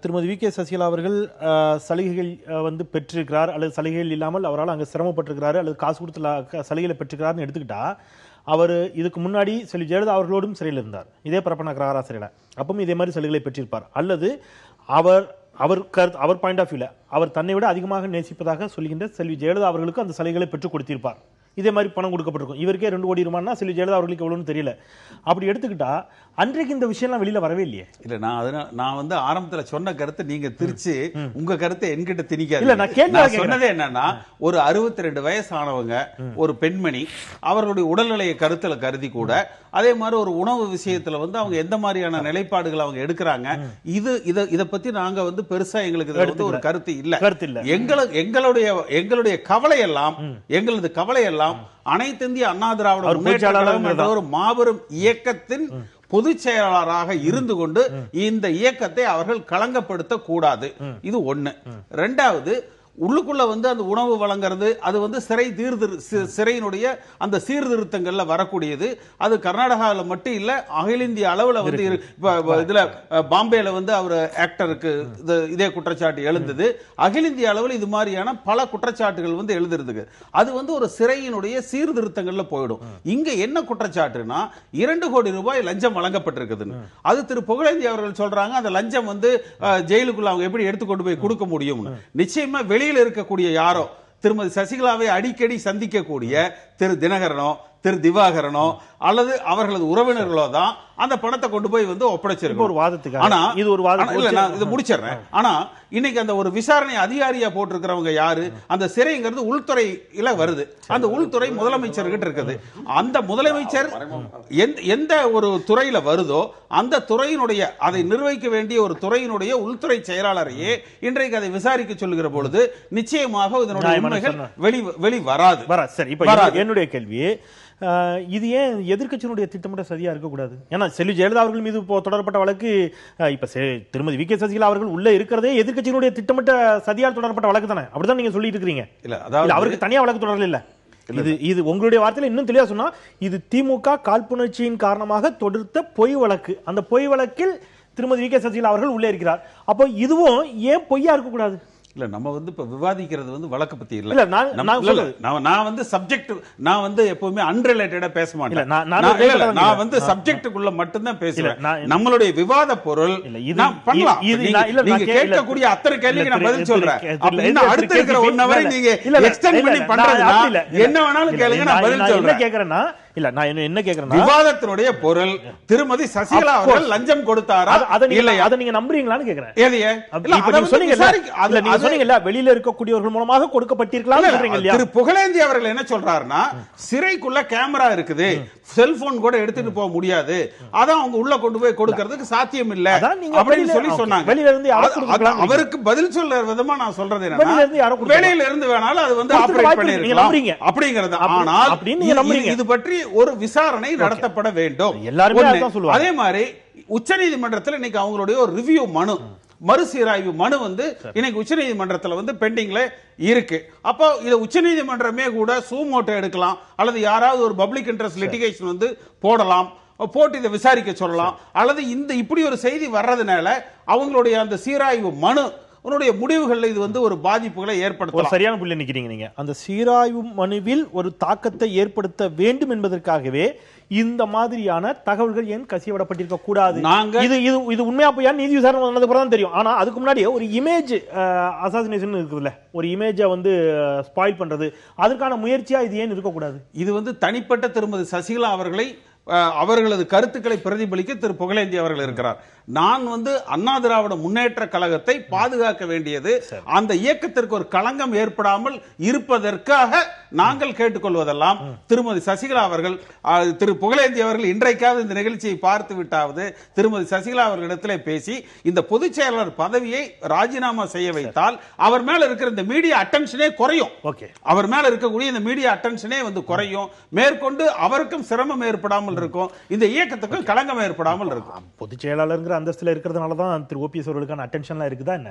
திருமதி வி.கே. சசிகலா அவர்கள் சலுகைகள் வந்து பெற்றிருக்கிறார் அல்லது சலுகைகள் இல்லாமல் அவரால் அங்க சிரமப்பட்டிருக்கிறாரு அல்லது காசு கொடுத்து சலுகைகளை பெற்றிருக்கிறாருன்னு எடுத்துக்கிட்டா, அவர் இதுக்கு முன்னாடி செல்வி ஜெயலலிதா அவர்களோடும் சிறையில் இருந்தார், இதே பரப்பன அக்ரஹாரா சிறையில். அப்பவும் இதே மாதிரி சலுகைகளை பெற்றிருப்பார். அல்லது அவர் பாயிண்ட் ஆஃப் வியூல அவர் தன்னை விட அதிகமாக நேசிப்பதாக சொல்கின்ற செல்வி ஜெயலலிதா அவர்களுக்கு அந்த சலுகைகளை பெற்றுக் கொடுத்திருப்பார். இதே மாதிரி பணம் கொடுக்கப்பட்டிருக்கும். இவருக்கே 2 கோடி ரூபாய்னா செல்வி ஜெயலலிதா அவர்களுக்கு எவ்வளவுன்னு தெரியல. அப்படி எடுத்துக்கிட்டா அன்றைக்கு இந்த விஷயம்லாம் வெளியில வரவே இல்லையே. இல்ல, நான் வந்து ஆரம்பத்துல சொன்ன கருத்தை நீங்க திருச்சி உங்க கருத்தை என்கிட்ட திணிக்காது. இல்ல, நான் சொன்னதே என்னன்னா, ஒரு 62 வயசானவங்க ஒரு பெண்மணி அவர்களுடைய உடல்நிலையை கருத்துல கருதி கூட அதே மாதிரி ஒரு உணவு விஷயத்துல வந்து அவங்க எந்த மாதிரியான நிலைப்பாடுகள் அவங்க எடுக்கிறாங்க, இத பத்தி நாங்க வந்து பெருசா எங்களுக்கு ஒரு கருத்து இல்ல. எங்களுடைய கவலை எல்லாம் எங்களது கவலை எல்லாம் அனைத்து இந்திய அண்ணா திராவிட முன்னேற்ற கழகம் என்ற ஒரு மாபெரும் இயக்கத்தின் பொதுச் செயலாளராக இருந்து கொண்டு இந்த இயக்கத்தை அவர்கள் களங்கப்படுத்த கூடாது. இது ஒண்ணு. ரெண்டாவது, உள்ளுக்குள்ள வந்து அந்த உணவு வழங்குறது அது வந்து சிறையினுடைய அந்த சீர்திருத்தங்கள்ல வரக்கூடியது. அது கர்நாடகாவில் மட்டும் இல்ல, அகில இந்திய அளவுல வந்து இதுல பாம்பேல வந்து அவர் ஆக்டருக்கு இதே குற்றச்சாட்டு எழுந்தது. அகில இந்திய அளவில் இது மாதிரியான பல குற்றச்சாட்டுகள் வந்து எழுதுறதுக்கு அது வந்து ஒரு சிறையினுடைய சீர்திருத்தங்கள்ல போயிடும். இங்க என்ன குற்றச்சாட்டுனா 2 கோடி ரூபாய் லஞ்சம் வழங்கப்பட்டிருக்குதுன்னு. அது திரு புகழேந்தி அவர்கள் சொல்றாங்க அந்த லஞ்சம் வந்து ஜெயிலுக்குள்ள அவங்க எப்படி எடுத்துக்கொண்டு போய் கொடுக்க முடியும். நிச்சயமா வெளியில இருக்கக்கூடிய யாரோ திருமதி சசிகலாவை அடிக்கடி சந்திக்கக்கூடிய திரு தினகரனோ திரு திவாகரனோ அல்லது அவர்களது உறவினர்களோ தான் அந்த பணத்தை கொண்டு போய் வந்து ஒப்படைச்சிருக்கோம். ஒரு வாதத்துக்கு ஆனா இது ஒரு வாதம் இல்ல, நான் இதை முடிச்சிடுறேன். ஆனா இன்னைக்கு அந்த ஒரு விசாரணை அதிகாரியா போட்டிருக்கிறவங்க யாரு? அந்த சிறைங்கிறது உள்துறையில வருது. அந்த உள்துறை முதலமைச்சர்கிட்ட இருக்குது. அந்த முதலமைச்சர் எந்த ஒரு துறையில வருதோ அந்த துறையினுடைய அதை நிர்வகிக்க வேண்டிய ஒரு துறையினுடைய உள்துறை செயலாளரையே இன்றைக்கு அதை விசாரிக்க சொல்லுகிற பொழுது நிச்சயமாக இதனுடைய உண்மைகள் வெளி வராது. சரி, இப்ப என்னுடைய கேள்வி, இது ஏன் எதிர்க்கட்சியினுடைய திட்டமிட்ட சதியா இருக்கக்கூடாது? ஏன்னா செல்வி ஜெயலலிதா அவர்கள் மீது தொடரப்பட்ட வழக்கு, இப்ப திருமதி வி கே சசிகலா அவர்கள் உள்ள இருக்கிறதே எதிர்க்கட்சியினுடைய திட்டமிட்ட சதியால் தொடரப்பட்ட வழக்கு தானே? அப்படிதான் நீங்க சொல்லிட்டு இருக்கீங்க. இல்ல, அதாவது அவருக்கு தனியா வழக்கு தொடரல இல்ல. இது உங்களுடைய வார்த்தையில இன்னும் தெளிவா சொன்னா, இது திமுக காழ்ப்புணர்ச்சியின் காரணமாக தொடுத்த பொய் வழக்கு. அந்த பொய் வழக்கில் திருமதி வி கே சசிகலா அவர்கள் உள்ளே இருக்கிறார். அப்போ இதுவும் ஏன் பொய்யா இருக்கக்கூடாது? இல்ல, நம்ம வந்து இப்ப விவாதிக்கிறது வந்து வழக்கு பத்தி இல்ல. நான் வந்து சப்ஜெக்ட், நான் வந்து எப்பவுமே அன்ரிலேட்டடா பேச மாட்டேன். நான் வந்து சப்ஜெக்டுக்குள்ள மட்டும் தான் பேசுறேன். நம்மளுடைய விவாத பொருள் நான் பண்ணலாம். நீங்க கேட்கக்கூடிய அத்தனை கேள்விக்கு நான் பதில் சொல்றேன். இன்னும் அடுத்து இருக்கிற 1 hour நீங்க எக்ஸ்டெண்ட் பண்ணி பண்றதுனா என்ன வேணாலும் கேளுங்க, நான் பதில் சொல்றேன். என்ன கேக்குறேன்னா இல்ல, நான் என்ன கேக்குறேன்னா விவாதத்தினுடைய பொருள் திருமதி சசிகலா அவர்கள் லஞ்சம் கொடுத்தாரா இல்லையா, அதை நீங்க நம்புறீங்களான்னு கேக்குறேன். ஏலியே நீங்க சொன்னீங்கல்ல வெளியில இருக்கக்கூடியவர்கள் மூலமாக கொடுக்கப்பட்டிருக்கலாம் சொல்றீங்க இல்லையா? திரு புகழேந்தி அவர்கள் என்ன சொல்றாருன்னா, சிறைக்குள்ள கேமரா இருக்குது, செல்போன் கூட எடுத்துட்டு போக முடியாது, அதான் அவங்க உள்ள கொண்டு போய் கொடுக்கிறதுக்கு சாத்தியம் இல்ல அப்படின்னு சொல்லி சொன்னாங்க. வெளியில இருந்து அவருக்கு பதில் சொல்ற விதமா நான் சொல்றது என்னன்னா, வெளியில இருந்து வேணாலும் அது வந்து ஆபரேட் பண்ணிருக்கலாம் அப்படிங்கறது. ஆனால் இது பற்றி ஒரு விசாரணை நடத்தப்பட வேண்டும். அதே மாதிரி உச்சநீதிமன்றத்தில் இன்னைக்கு அவங்களுடைய ஒரு ரிவ்யூ மனு, மறுசீராய்வு மனு வந்து இன்னைக்கு உச்சநீதிமன்றத்தில் வந்து பெண்டிங்ல இருக்கு. அப்போ இதை உச்சநீதிமன்றமே கூட சூமோட்டோ எடுக்கலாம், அல்லது யாராவது ஒரு பப்ளிக் இன்ட்ரெஸ்ட் லிட்டிகேஷன் வந்து போடலாம், போட்டு இதை விசாரிக்க சொல்லலாம். அல்லது இப்படி ஒரு செய்தி வர்றதுனால அவங்களுடைய அந்த சீராய்வு மனு உன்னுடைய முடிவுகளில் இது வந்து ஒரு பாதிப்புகளை ஏற்படுத்தலாம். சரியான புள்ளி நிக்கிறீங்க நீங்க. அந்த சீராய்வு மனுவில் ஒரு தாக்கத்தை ஏற்படுத்த வேண்டும் என்பதற்காகவே இந்த மாதிரியான தகவல்கள் ஏன் கசியவிடப்பட்டிருக்க கூடாது? இது உண்மையா போய் நீதி விசாரணை வந்ததுக்கு அப்புறம் தான் தெரியும். ஆனா அதுக்கு முன்னாடி ஒரு இமேஜ் அசாசினேஷன் இருக்குதுல்ல, ஒரு இமேஜை வந்து ஸ்பாயில் பண்றது, அதற்கான முயற்சியா இது ஏன் இருக்கக்கூடாது? இது வந்து தனிப்பட்ட திருமதி சசிகலா அவர்களை அவர்களது கருத்துக்களை பிரதிபலிக்க திரு புகழேந்தி அவர்கள் இருக்கிறார். நான் வந்து அண்ணா திராவிட முன்னேற்ற கழகத்தை பாதுகாக்க வேண்டியது, அந்த இயக்கத்திற்கு ஒரு களங்கம் ஏற்படாமல் இருப்பதற்காக நாங்கள் கேட்டுக்கொள்வதெல்லாம் திருமதி சசிகலா அவர்கள், திரு புகழேந்தி அவர்கள் இன்றைக்காவது இந்த நிகழ்ச்சியை பார்த்து விட்டாவது திருமதி சசிகலா அவர்களிடத்திலே பேசி இந்த பொதுச் செயலாளர் பதவியை ராஜினாமா செய்ய வைத்தால் அவர் மேல இருக்கிற இந்த மீடியா அட்டென்ஷனே குறையும். அவர் மேல இருக்கக்கூடிய இந்த மீடியா அட்டென்ஷனே வந்து குறையும். மேற்கொண்டு அவருக்கும் சிரமம் ஏற்படாமல் இருக்கும், இந்த இயக்கத்துக்கு களங்கம் ஏற்படாமல் இருக்கும். பொதுச் செயலாளர் அந்தஸ்துல இருக்கிறதுனால தான் திரு ஓபிஎஸ் அவர்களுக்கான அட்டென்ஷன்லாம் இருக்குதா என்ன?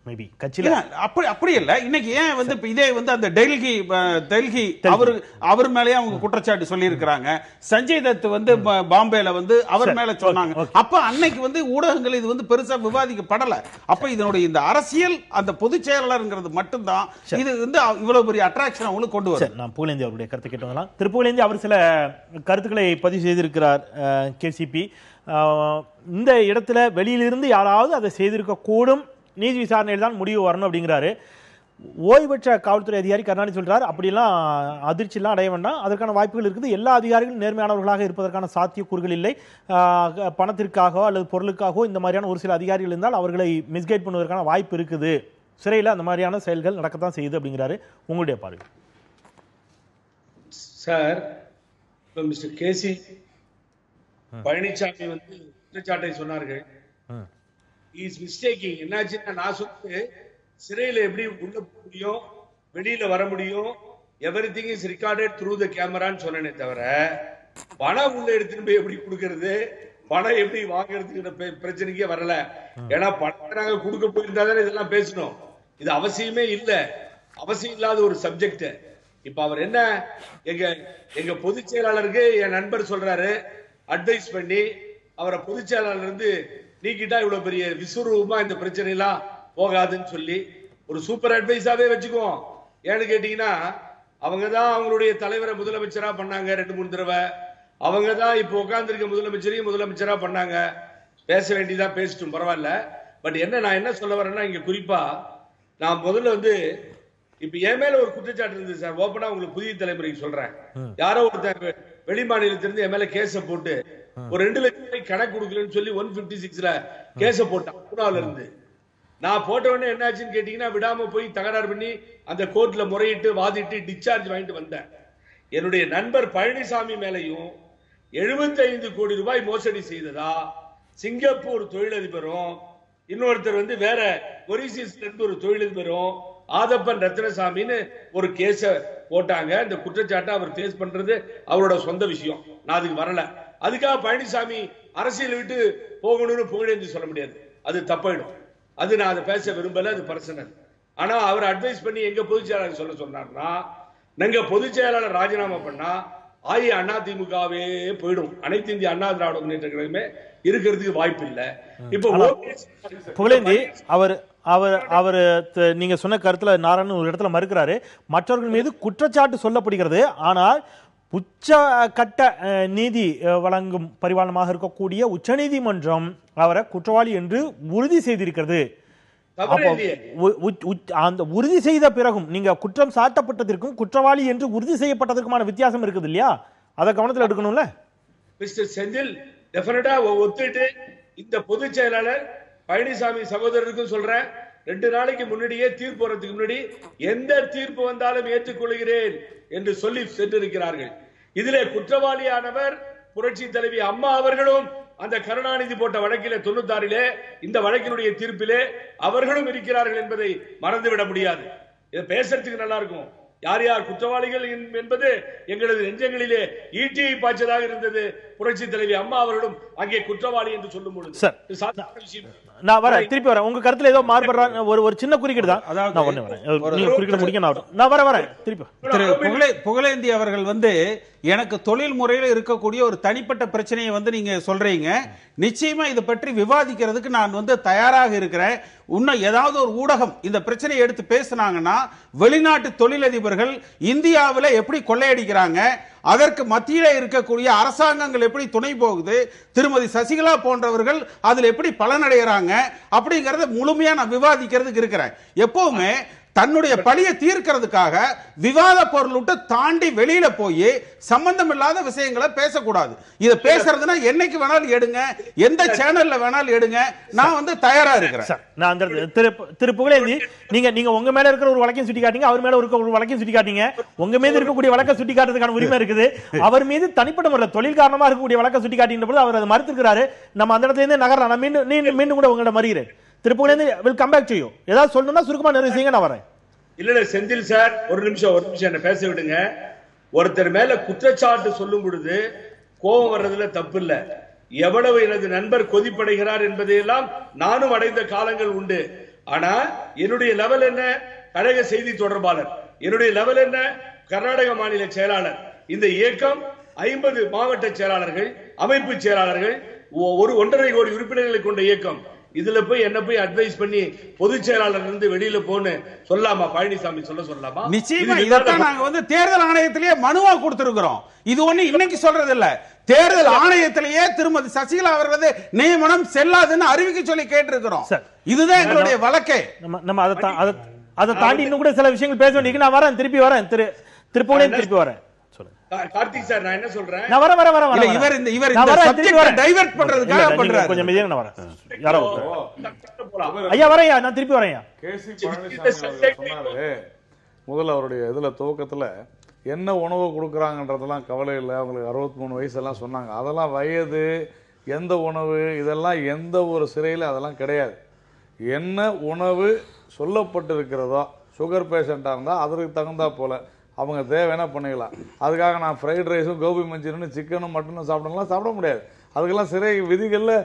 மேபி கட்சியில அப்படி இல்ல. இன்னைக்கு ஏன் வந்து இதே வந்து அந்த டெல்லி அவர் மேலேயே அவங்க குற்றச்சாட்டு சொல்லி இருக்கிறாங்க. சஞ்சய் தத் வந்து பாம்பேல வந்து அவர் மேல சொன்னாங்க. அப்ப அன்னைக்கு வந்து ஊடகங்கள் இது வந்து பெருசா விவாதிக்கப்படல. அப்ப இதனுடைய இந்த அரசியல் அந்த பொதுச் செயலாளர்ங்கிறது மட்டும்தான் இது வந்து இவ்வளவு பெரிய அட்ராக்ஷன் அவங்களுக்கு கொண்டு வரும். நான் புகழேந்தி அவருடைய கருத்து கேட்டு வரலாம். திரு புகழேந்தி அவர் சில கருத்துக்களை பதிவு செய்திருக்கிறார். கேசிபி இந்த இடத்துல வெளியிலிருந்து யாராவது அதை செய்திருக்க கூடும், நீதி விசாரணையில் தான் முடிவு வரணும் அப்படிங்கிறாரு. ஓய்வு பெற்ற காவல்துறை அதிகாரி கருணாநிதி சொல்றாரு, அப்படிலாம் அதிர்ச்சியெல்லாம் அடைய வேண்டாம், அதற்கான வாய்ப்புகள் இருக்குது, எல்லா அதிகாரிகளும் நேர்மையானவர்களாக இருப்பதற்கான சாத்தியக்கூறுகள் இல்லை, பணத்திற்காகவோ அல்லது பொருளுக்காகவோ இந்த மாதிரியான ஒரு சில அதிகாரிகள் இருந்தால் அவர்களை மிஸ்கைட் பண்ணுவதற்கான வாய்ப்பு இருக்குது, சிறையில் அந்த மாதிரியான செயல்கள் நடக்கத்தான் செய்யுது அப்படிங்கிறாரு. உங்களுடைய பார்வை சார்? மிஸ்டர் கேசி பழனிசாமி வந்து குற்றச்சாட்டை சொன்னார்கள். Is mistaking. என்னாச்சுன்னா, நான் சொல்றது சிறையில எப்படி உள்ள முடியும், வெளியில வர முடியும், everything is recorded through the கேமரான்னு சொன்னேனே தவிர பணம் உள்ள எடுத்துட்டு போய் எப்படி கொடுக்கறது, பணம் எப்படி வாங்குறதுக்கு பிரச்சனைக்கே வரல. ஏன்னா பணம் நாங்க கொடுக்க போயிருந்தா தானே இதெல்லாம் பேசணும். இது அவசியமே இல்ல, அவசியம் இல்லாத ஒரு சப்ஜெக்ட். இப்ப அவர் என்ன, எங்க பொதுச் செயலாளருக்கு என் நண்பர் சொல்றாரு, அட்வைஸ் பண்ணி அவரை பொதுச் செயலாளர் இருந்து நீக்கிட்டா இவ்வளவு பெரிய விஸ்வரூபமா இந்த பிரச்சனை எல்லாம் போகாதுன்னு சொல்லி ஒரு சூப்பர் அட்வைஸாவே வச்சுக்குவோம். ஏன்னு கேட்டீங்கன்னா, அவங்கதான் அவங்களுடைய தலைவரை முதலமைச்சரா பண்ணாங்க 2-3 தடவை. அவங்கதான் இப்ப உட்கார்ந்துருக்க முதலமைச்சரையும் முதலமைச்சரா பண்ணாங்க. பேச வேண்டியதா பேசிட்டும், பரவாயில்ல. பட் நான் என்ன சொல்ல வரேன்னா, இங்க குறிப்பா நான் முதல்ல இப்ப என் மேல ஒரு குற்றச்சாட்டு இருந்தது சார். ஓப்பனா உங்களுக்கு புதிய தலைமுறைக்கு சொல்றேன். யாரோ ஒருத்தர் வெளி மாநிலத்திலிருந்து என் மேல கேஸ போட்டு ஒரு 2 லட்சம் ரூபாய் கணக்கு கொடுக்கலன்னு சொல்லி 156ல கேஸ போட்டான் பூனாவில இருந்து. நான் போட்ட உடனே என்ன ஆச்சுன்னு கேட்டீங்கன்னா, விடாம போய் தகராறு பண்ணி அந்த கோர்ட்ல முறையிட்டு வாதிட்டு டிஸ்சார்ஜ் வாங்கிட்டு வந்தேன். என்னுடைய நண்பர் பழனிசாமி மேலையும் 75 கோடி ரூபாய் மோசடி செய்ததா சிங்கப்பூர் தொழிலதிபரும், இன்னொருத்தர் வேற மொரீசியஸ்ல இருந்து ஒரு தொழிலதிபரும், ஆதப்பன் ரத்னசாமின்னு ஒரு கேஸ போட்டாங்க. இந்த குற்றச்சாட்டை அவர் ஃபேஸ் பண்றது அவரோட சொந்த விஷயம், நான் அதுக்கு வரல. அதுக்காக பழனிசாமி அரசியல் விட்டு போகணும்னு புகழேந்தி சொல்ல முடியாது, அது தப்பாயிடும். அது நான் அதை பேச விரும்பல, அது பர்சனல். ஆனா அவர் அட்வைஸ் பண்ணி எங்க பொதுச் செயலாளர் சொல்ல சொன்னார்னா, நாங்க பொதுச் செயலாளர் ராஜினாமா பண்ணா அதிமுகவே போயிடும், அனைத்து இந்திய அண்ணா திராவிட முன்னேற்ற கழகமே இருக்கிறதுக்கு வாய்ப்பு இல்லை. இப்போ புகழேந்தி அவர் நீங்க சொன்ன கருத்துல நாராயணன் ஒரு இடத்துல மறுக்கிறாரு. மற்றவர்கள் மீது குற்றச்சாட்டு சொல்லப்படுகிறது, ஆனால் உச்ச கட்ட நீதி வழங்கும் பரிபாலனமாக இருக்கக்கூடிய உச்சநீதிமன்றம் அவரை குற்றவாளி என்று உறுதி செய்திருக்கிறது. அந்த உறுதி செய்த பிறகும் நீங்க குற்றம் சாட்டப்பட்டதற்கும் குற்றவாளி என்று உறுதி செய்யப்பட்டதற்குமான வித்தியாசம் இருக்குது இல்லையா? அதை கவனத்தில் எடுக்கணும்ல. மிஸ்டர் செந்தில் டெஃபினட்டா ஒத்துட்டு இந்த பொதுச் செயலாளர் பழனிசாமி சகோதரருக்கும் சொல்றேன், 2 நாளைக்கு முன்னாடியே தீர்ப்பு வரதுக்கு முன்னாடி எந்த தீர்ப்பு வந்தாலும் ஏற்றுக்கொள்கிறேன் என்று சொல்லி சென்றிருக்கிறார்கள். இதிலே குற்றவாளியானவர் புரட்சி தலைவி அம்மா அவர்களும் அந்த கருணாநிதி போட்ட வழக்கிலே 96 இந்த வழக்கினுடைய தீர்ப்பிலே அவர்களும் இருக்கிறார்கள் என்பதை மறந்துவிட முடியாது. இதை பேசுறதுக்கு நல்லா இருக்கும். யார் யார் குற்றவாளிகள் என்பது எங்களது நெஞ்சங்களிலே ஈட்டியை பாய்ச்சதாக இருந்தது. புரட்சி தலைவி அம்மா அவர்களும் அங்கே குற்றவாளி என்று சொல்லும் பொழுது நான் வரேன், திருப்பி வரேன். உங்க கருத்துல ஏதோ மாறுபடுற ஒரு சின்ன குறுக்கீடு தான். நான் வரேன் திருப்பி. திரு புகழேந்தி அவர்கள் எனக்கு தொழில் முறையில் இருக்கக்கூடிய ஒரு தனிப்பட்ட பிரச்சனையை நீங்க சொல்றீங்க. நிச்சயமா இதை பற்றி விவாதிக்கிறதுக்கு நான் தயாராக இருக்கிறேன். இன்னும் ஏதாவது ஒரு ஊடகம் இந்த பிரச்சனையை எடுத்து பேசினாங்கன்னா, வெளிநாட்டு தொழிலதிபர்கள் இந்தியாவில் எப்படி கொள்ளையடிக்கிறாங்க, அதற்கு மத்தியில இருக்கக்கூடிய அரசாங்கங்கள் எப்படி துணை போகுது, திருமதி சசிகலா போன்றவர்கள் அதில் எப்படி பலனடைகிறாங்க அப்படிங்கறத முழுமையா நான் விவாதிக்கிறதுக்கு இருக்கிறேன். எப்பவுமே தன்னுடைய பழியை தீர்க்கிறதுக்காக விவாத பொருள் தாண்டி வெளியில போய் சம்பந்தம் இல்லாத விஷயங்களை பேசக்கூடாது. இதை பேசுறதுன்னா என்னைக்கு வேணாலும் எடுங்க, எந்த சேனல்ல வேணாலும் எடுங்க, நான் தயாரா இருக்கிறேன். நான் திரு புகழேந்தி, நீங்க உங்க மேல இருக்கிற ஒரு வழக்கையும் சுட்டி காட்டீங்க, அவர் மேல இருக்க ஒரு வழக்கையும் சுட்டி காட்டீங்க. உங்க மீது இருக்கக்கூடிய வழக்கை சுட்டி காட்டுறதுக்கான உரிமை இருக்குது. அவர் மீது தனிப்பட்ட முறையில் தொழில் காரணமா இருக்கக்கூடிய வழக்கை சுட்டி காட்டுகின்ற பொழுது அவர் அதை மறுத்திருக்கிறாரு. நம்ம அந்த இடத்துல இருந்து நகர நான் மீண்டும் கூட உங்களோட மறுகிறேன். திரு Pugazhendhi will come back to you. ஏதாவது சொல்லணும்னா சுருக்கமா நிறைய செய்யுங்க, நான் வரேன். இல்ல செந்தில் சார், ஒரு நிமிஷம் என்ன பேச விடுங்க. ஒருத்தர் மேல குற்றச்சாட்டு சொல்லும் பொழுது கோபம் வர்றதுல தப்பு இல்ல. எவ்வளவு எனது நண்பர் கொதிப்படைகிறார் என்பதையெல்லாம் நானும் அடைந்த காலங்கள் உண்டு. ஆனா என்னுடைய லெவல் என்ன, கழக செய்தி தொடர்பாளர். என்னுடைய லெவல் என்ன, கர்நாடக மாநில செயலாளர். இந்த இயக்கம் 50 மாவட்ட செயலாளர்கள், அமைப்பு செயலாளர்கள், 1.5 கோடி உறுப்பினர்களை கொண்ட இயக்கம். இதுல என்ன போய் அட்வைஸ் பண்ணி பொதுச் செயலாளர் இருந்து வெளியில போன்னு சொல்லாமா? பழனிசாமி சொல்லலாமா? நிச்சயமா இதான் நாங்க தேர்தல் ஆணையத்திலேயே மனுவா கொடுத்திருக்கிறோம். இது ஒண்ணு இன்னைக்கு சொல்றது இல்ல. தேர்தல் ஆணையத்திலேயே திருமதி சசிகலா அவர்களது நியமனம் செல்லாதுன்னு அறிவிக்க சொல்லி கேட்டிருக்கிறோம். இதுதான் எங்களுடைய வழக்கே. நம்ம அதை தாண்டி இன்னும் கூட சில விஷயங்கள் பேச வேண்டியிருக்கு. நான் வரேன், திருப்பி வரேன். திருப்பூர்லேருந்து திருப்பி வரேன். கார்த்திக் சார், நான் என்ன சொல்றேன், நான் வரேன். இவர் இந்த சப்ஜெக்ட டைவர்ட் பண்றதுக்காக பண்றாரு. கொஞ்சம் மெதுவா நான் வரேன். யாரோ ஐயா வரேன், நான் திருப்பி வரேன். கேசி பழனிசாமி சொன்னாரு முதல்ல அவருடைய இதுல துவக்கத்துல என்ன உணவு கொடுக்குறாங்கன்றதெல்லாம் கவலை இல்லை, அவங்களுக்கு 63 வயசு எல்லாம் சொன்னாங்க. அதெல்லாம் வயது, எந்த உணவு, இதெல்லாம் எந்த ஒரு சிறையில் அதெல்லாம் கிடையாது. என்ன உணவு சொல்லப்பட்டிருக்கிறதோ, சுகர் பேஷண்டாக இருந்தால் அதற்கு தகுந்தா போல அவங்க தேவைன்னா பண்ணிக்கலாம். அதுக்காக நான் ஃப்ரைட் ரைஸும் கோபி மஞ்சூரியனும் சிக்கனும் மட்டனும் சாப்பிடலாம் சாப்பிட முடியாது. அதுக்கெல்லாம் சிறை விதிகளில்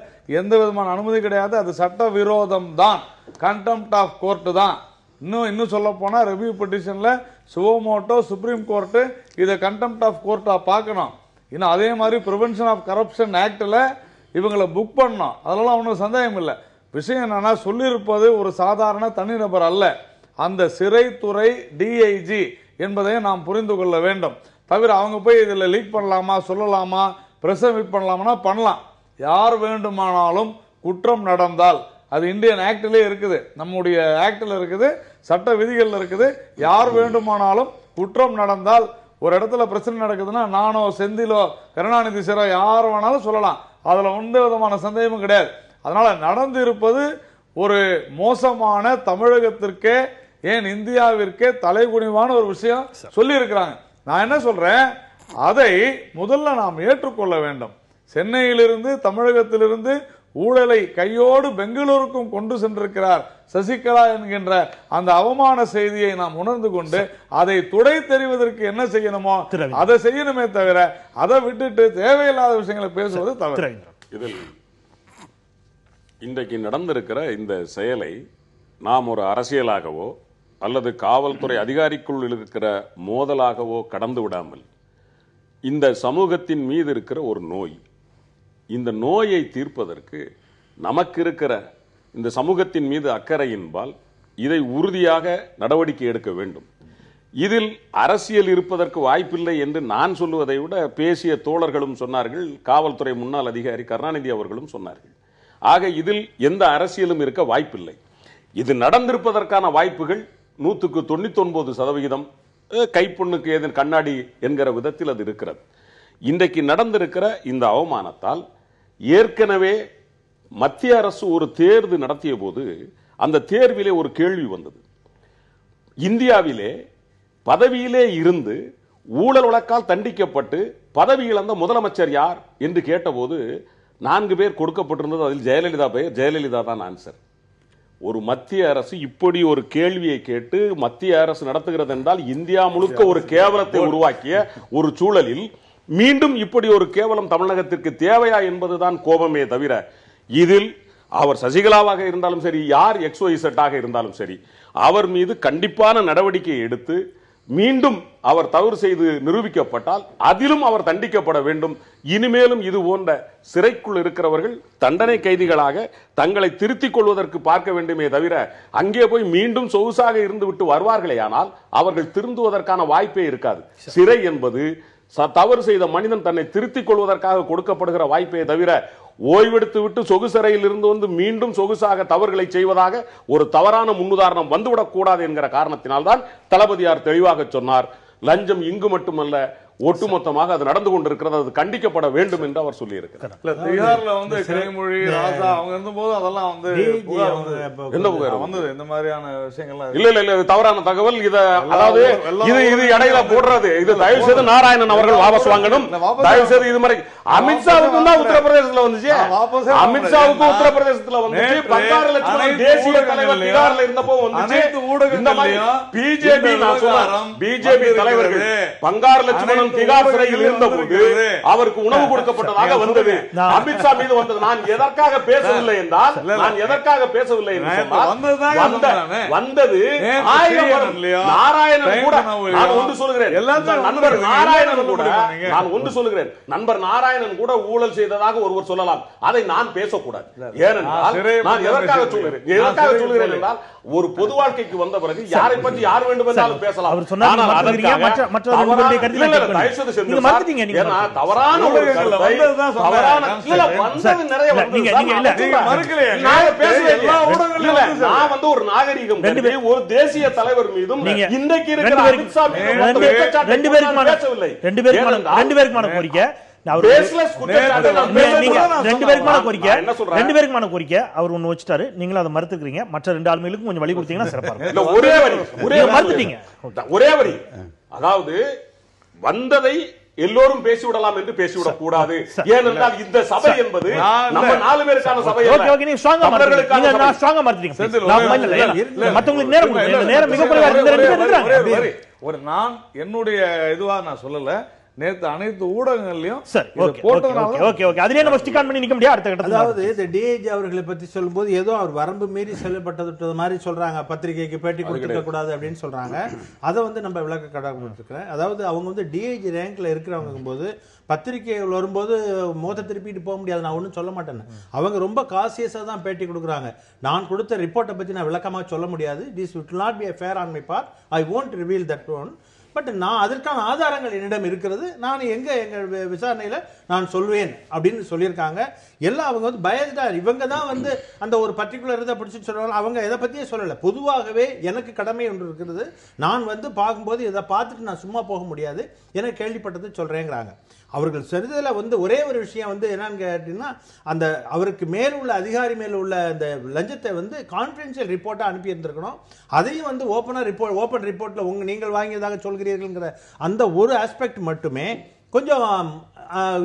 எந்த விதமான அனுமதி கிடையாது. அது சட்ட விரோதம் தான், கண்டெம்ப்ட் ஆஃப் கோர்ட்டு தான். இன்னும் சொல்ல போனா ரிவ்யூ பெட்டிஷன்ல சுவோமோட்டோ சுப்ரீம் கோர்ட்டு இதை கண்டெம்ட் ஆஃப் கோர்ட்டா பார்க்கணும். இன்னும் அதே மாதிரி பிரிவென்ஷன் ஆஃப் கரப்ஷன் ஆக்ட்ல இவங்களை புக் பண்ணணும். அதெல்லாம் ஒன்றும் சந்தேகம் இல்லை. விஷயம் என்னன்னா, சொல்லியிருப்பது ஒரு சாதாரண தனிநபர் அல்ல, அந்த சிறைத்துறை டிஐஜி என்பதை நாம் புரிந்து கொள்ள வேண்டும். தவிர அவங்க போய் இதுல லீக் பண்ணலாமா, சொல்லலாமா, பிரஸ் மீட் பண்ணலாமா, பண்ணலாம். யார் வேண்டுமானாலும் குற்றம் நடந்தால், அது இந்தியன் ஆக்டிலே இருக்குது, நம்முடைய ஆக்டில் இருக்குது, சட்ட விதிகள் இருக்குது. யார் வேண்டுமானாலும் குற்றம் நடந்தால், ஒரு இடத்துல பிரச்சனை நடக்குதுன்னா நானோ செந்திலோ கருணாநிதி சாரோ யார் வேணாலும் சொல்லலாம். அதுல எந்த விதமான சந்தேகமும் கிடையாது. அதனால நடந்து இருப்பது ஒரு மோசமான, தமிழகத்திற்கே ஏன் இந்தியாவிற்கே தலைகுனிவான ஒரு விஷயம் சொல்லி இருக்கிறாங்க. நான் என்ன சொல்றேன், அதை முதல்ல நாம் ஏற்றுக்கொள்ள வேண்டும். சென்னையிலிருந்து தமிழகத்திலிருந்து ஊழலை கையோடு பெங்களூருக்கும் கொண்டு சென்றிருக்கிறார் சசிகலா என்கின்ற அந்த அவமான செய்தியை நாம் உணர்ந்து கொண்டு அதை துடை தெரிவதற்கு என்ன செய்யணுமோ அதை செய்யணுமே தவிர அதை விட்டுட்டு தேவையில்லாத விஷயங்களை பேசுவது தவறு. இதில் இன்றைக்கு நடந்திருக்கிற இந்த செயலை நாம் ஒரு அரசியலாகவோ அல்லது காவல்துறை அதிகாரிக்குள் இருக்கிற மோதலாகவோ கடந்து விடாமல், இந்த சமூகத்தின் மீது இருக்கிற ஒரு நோய், இந்த நோயை தீர்ப்பதற்கு நமக்கு இருக்கிற இந்த சமூகத்தின் மீது அக்கறையின்பால் இதை உறுதியாக நடவடிக்கை எடுக்க வேண்டும். இதில் அரசியல் இருப்பதற்கு வாய்ப்பில்லை என்று நான் சொல்லுவதை விட பேசிய தோழர்களும் சொன்னார்கள், காவல்துறை முன்னாள் அதிகாரி கருணாநிதி அவர்களும் சொன்னார்கள். ஆக இதில் எந்த அரசியலும் இருக்க வாய்ப்பில்லை. இது நடந்திருப்பதற்கான வாய்ப்புகள் 99% கைப்பொண்ணுக்கு ஏதன் கண்ணாடி என்கிற விதத்தில் அது இருக்கிறது. இன்றைக்கு நடந்திருக்கிற இந்த அவமானத்தால் ஏற்கனவே மத்திய அரசு ஒரு தேர்வு நடத்திய போது அந்த தேர்விலே ஒரு கேள்வி வந்தது. இந்தியாவிலே பதவியிலே இருந்து ஊழல் வழக்கால் தண்டிக்கப்பட்டு பதவி இழந்த முதலமைச்சர் யார் என்று கேட்டபோது 4 பேர் கொடுக்கப்பட்டிருந்தது. அதில் ஜெயலலிதா பெயர், ஜெயலலிதா தான் ஆன்சர். ஒரு மத்திய அரசு இப்படி ஒரு கேள்வியை கேட்டு மத்திய அரசு நடத்துகிறது என்றால் இந்தியா முழுக்க ஒரு கேவலத்தை உருவாக்கிய ஒரு சூழலில் மீண்டும் இப்படி ஒரு கேவலம் தமிழகத்திற்கு தேவையா என்பதுதான் கோபமே தவிர, இதில் அவர் சசிகலாவாக இருந்தாலும் சரி, யார் XYZ ஆக இருந்தாலும் சரி, அவர் மீது கண்டிப்பான நடவடிக்கை எடுத்து மீண்டும் அவர் தவறு செய்து நிரூபிக்கப்பட்டால் அதிலும் அவர் தண்டிக்கப்பட வேண்டும். இனிமேலும் இது போன்ற சிறைக்குள் இருக்கிறவர்கள் தண்டனை கைதிகளாக தங்களை திருத்திக் கொள்வதற்கு பார்க்க வேண்டுமே தவிர, அங்கே போய் மீண்டும் சொகுசாக இருந்து விட்டு வருவார்களே ஆனால் அவர்கள் திருந்துவதற்கான வாய்ப்பே இருக்காது. சிறை என்பது தவறு செய்த மனிதன் தன்னை திருத்திக் கொள்வதற்காக கொடுக்கப்படுகிற வாய்ப்பே தவிர, ஓய்வெடுத்து விட்டு சொகுசறையில் இருந்து வந்து மீண்டும் சொகுசாக தவறுகளை செய்வதாக ஒரு தவறான முன்னுதாரணம் வந்துவிடக் கூடாது என்கிற காரணத்தினால்தான் தளபதியார் தெளிவாக சொன்னார், லஞ்சம் இங்கு மட்டுமல்ல ஒட்டுமொத்தமாக அது நடந்து கொண்டிருக்கிறது, அது கண்டிக்கப்பட வேண்டும் என்று அவர் சொல்லி இருக்கிறார். பீகார்ல வந்து கனிமொழி ராசா அவங்க இருந்தபோது அதெல்லாம் வந்து என்ன புகார் வந்தது, இந்த மாதிரியான விஷயங்கள்லாம் இல்ல தவறான தகவல். அதாவது இது இடையில போடுறது, இது தயவு செய்து நாராயணன் அவர்கள் வாபஸ் வாங்கணும். தயவு செய்து இது மாதிரி அமித்ஷாவுக்கும் தான் உத்தரப்பிரதேசத்துல வந்துச்சு, அமித்ஷாவுக்கும் உத்தரப்பிரதேசத்துல வந்துச்சு, 16 லட்சம் தேசிய தலைவர் பீகார்ல இருந்தப்போ வந்துச்சு. இந்த மாதிரி பிஜேபி தலைவர்கள் 16 லட்சம் திகார் சிறையில் இருந்தபோது அவருக்கு உணவு கொடுக்கப்பட்டதாக வந்தது. அமித்ஷா மீது வந்தது. நான் எதற்காக பேசவில்லை என்றால், வந்தது நாராயணன் கூட. நான் ஒன்று சொல்கிறேன், நண்பர் நாராயணன் கூட ஊழல் செய்ததாக ஒருவர் சொல்லலாம், அதை நான் பேசக்கூடாது. ஏனென்றால் நான் எதற்காக சொல்கிறேன் என்றால், ஒரு பொது வாழ்க்கைக்கு வந்த பிறகு யாரை பற்றி யார் வேண்டும் என்றாலும் பேசலாம். தவறான ஒரு நான் வந்து ஒரு நாகரிகம் ஒரு தேசிய தலைவர் மீதும் இன்றைக்கு இருக்கிற அமித்ஷா பேசவில்லை. 2 பேருக்குமான கோரிக்கை அவர் ஒண்ணு வச்சுட்டாரு, நீங்களும் அதை மறுத்துக்கிறீங்க. மற்ற 2 ஆளுமைகளுக்கும் கொஞ்சம் வழி கொடுத்தீங்கன்னா சிறப்பா இருக்கும். ஒரே வரி, அதாவது வந்ததை எல்லோரும் பேசிவிடலாம் என்று பேசிவிடக் கூடாது. ஏனென்றால் இந்த சபை என்பது நம்ம 4 பேருக்கான சபை. ஒரு நான் என்னுடைய இதுவா நான் சொல்லல, நேத்து அனைத்து ஊடகங்கள்லயும் சரி, இதை ஓகே, போட்டதுனால ஓகே, ஓகே, ஓகே. அதிலே நம்ம ஸ்டிக் ஆன் பண்ணி நிக்க முடியாது. அடுத்த கட்டத்துல அதாவது இந்த டிஐஜி அவர்களை பத்தி சொல்லும்போது ஏதோ அவர் வரம்பு மீறி செயல்பட்டது மாதிரி சொல்றாங்க, பத்திரிகைக்கு பேட்டி கொடுத்துக்க கூடாது அப்படின்னு சொல்றாங்க. அதை வந்து நம்ம விளக்க கடமைப்பட்டிருக்கிறேன். அதாவது அவங்க வந்து டிஐஜி ரேங்க்ல இருக்கிறவங்க போது பத்திரிகைகள் வரும்போது மோத திருப்பிட்டு போக முடியாது, நான் ஒன்றும் சொல்ல மாட்டேன். அவங்க ரொம்ப காசியஸாக தான் பேட்டி கொடுக்குறாங்க. நான் கொடுத்த ரிப்போர்ட்டை பற்றி நான் விளக்கமாக சொல்ல முடியாது. This would not be a fair on my part. I won't reveal that one. But நான் அதற்கான ஆதாரங்கள் என்னிடம் இருக்கிறது, நான் எங்கள் விசாரணையில் நான் சொல்வேன் அப்படின்னு சொல்லியிருக்காங்க. எல்லாம் அவங்க வந்து பயஸ்டா, இவங்க தான் வந்து அந்த ஒரு பர்டிகுலர் இதை பிடிச்சி சொல்லுவாங்க. அவங்க எதை பற்றியே சொல்லலை. பொதுவாகவே எனக்கு கடமை ஒன்று இருக்கிறது. நான் வந்து பார்க்கும்போது இதை பார்த்துட்டு நான் சும்மா போக முடியாது, எனக்கு கேள்விப்பட்டது சொல்கிறேங்கிறாங்க. அவர்கள் சரிதில் வந்து ஒரே ஒரு விஷயம் வந்து என்னன்னு கேட்டீங்கன்னா, அந்த அவருக்கு மேல் உள்ள அதிகாரி மேல் உள்ள அந்த லஞ்சத்தை வந்து கான்ஃபிடென்ஷியல் ரிப்போர்ட்டாக அனுப்பி இருந்திருக்கணும். அதையும் வந்து ஓப்பன் ரிப்போர்ட்டில் நீங்கள் வாங்கியதாக சொல்கிறீர்கள்ங்கிற அந்த ஒரு ஆஸ்பெக்ட் மட்டுமே கொஞ்சம்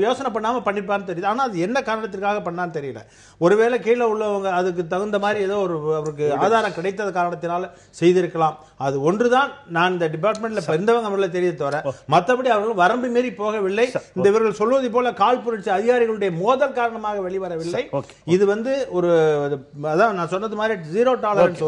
யோசனை பண்ணாமல் பண்ணிருப்பான்னு தெரியுது. ஆனால் அது என்ன காரணத்திற்காக பண்ணான்னு தெரியல. ஒருவேளை கீழே உள்ளவங்க அதுக்கு தகுந்த மாதிரி ஏதோ ஒரு அவருக்கு ஆதாரம் கிடைத்தது காரணத்தினால செய்திருக்கலாம். அது ஒன்றுதான் நான் இந்த டிபார்ட்மெண்ட்ல இருந்தவங்க அவர்களை தெரிய தவிர மற்றபடி அவர்கள் வரம்பு மீறி போகவில்லை. இந்த இவர்கள் சொல்வதை போல காழ்ப்புணர்ச்சி அதிகாரிகளுடைய மோதல் காரணமாக வெளிவரவில்லை. இது வந்து ஒரு அதான் நான் சொன்னது மாதிரி zero tolerance,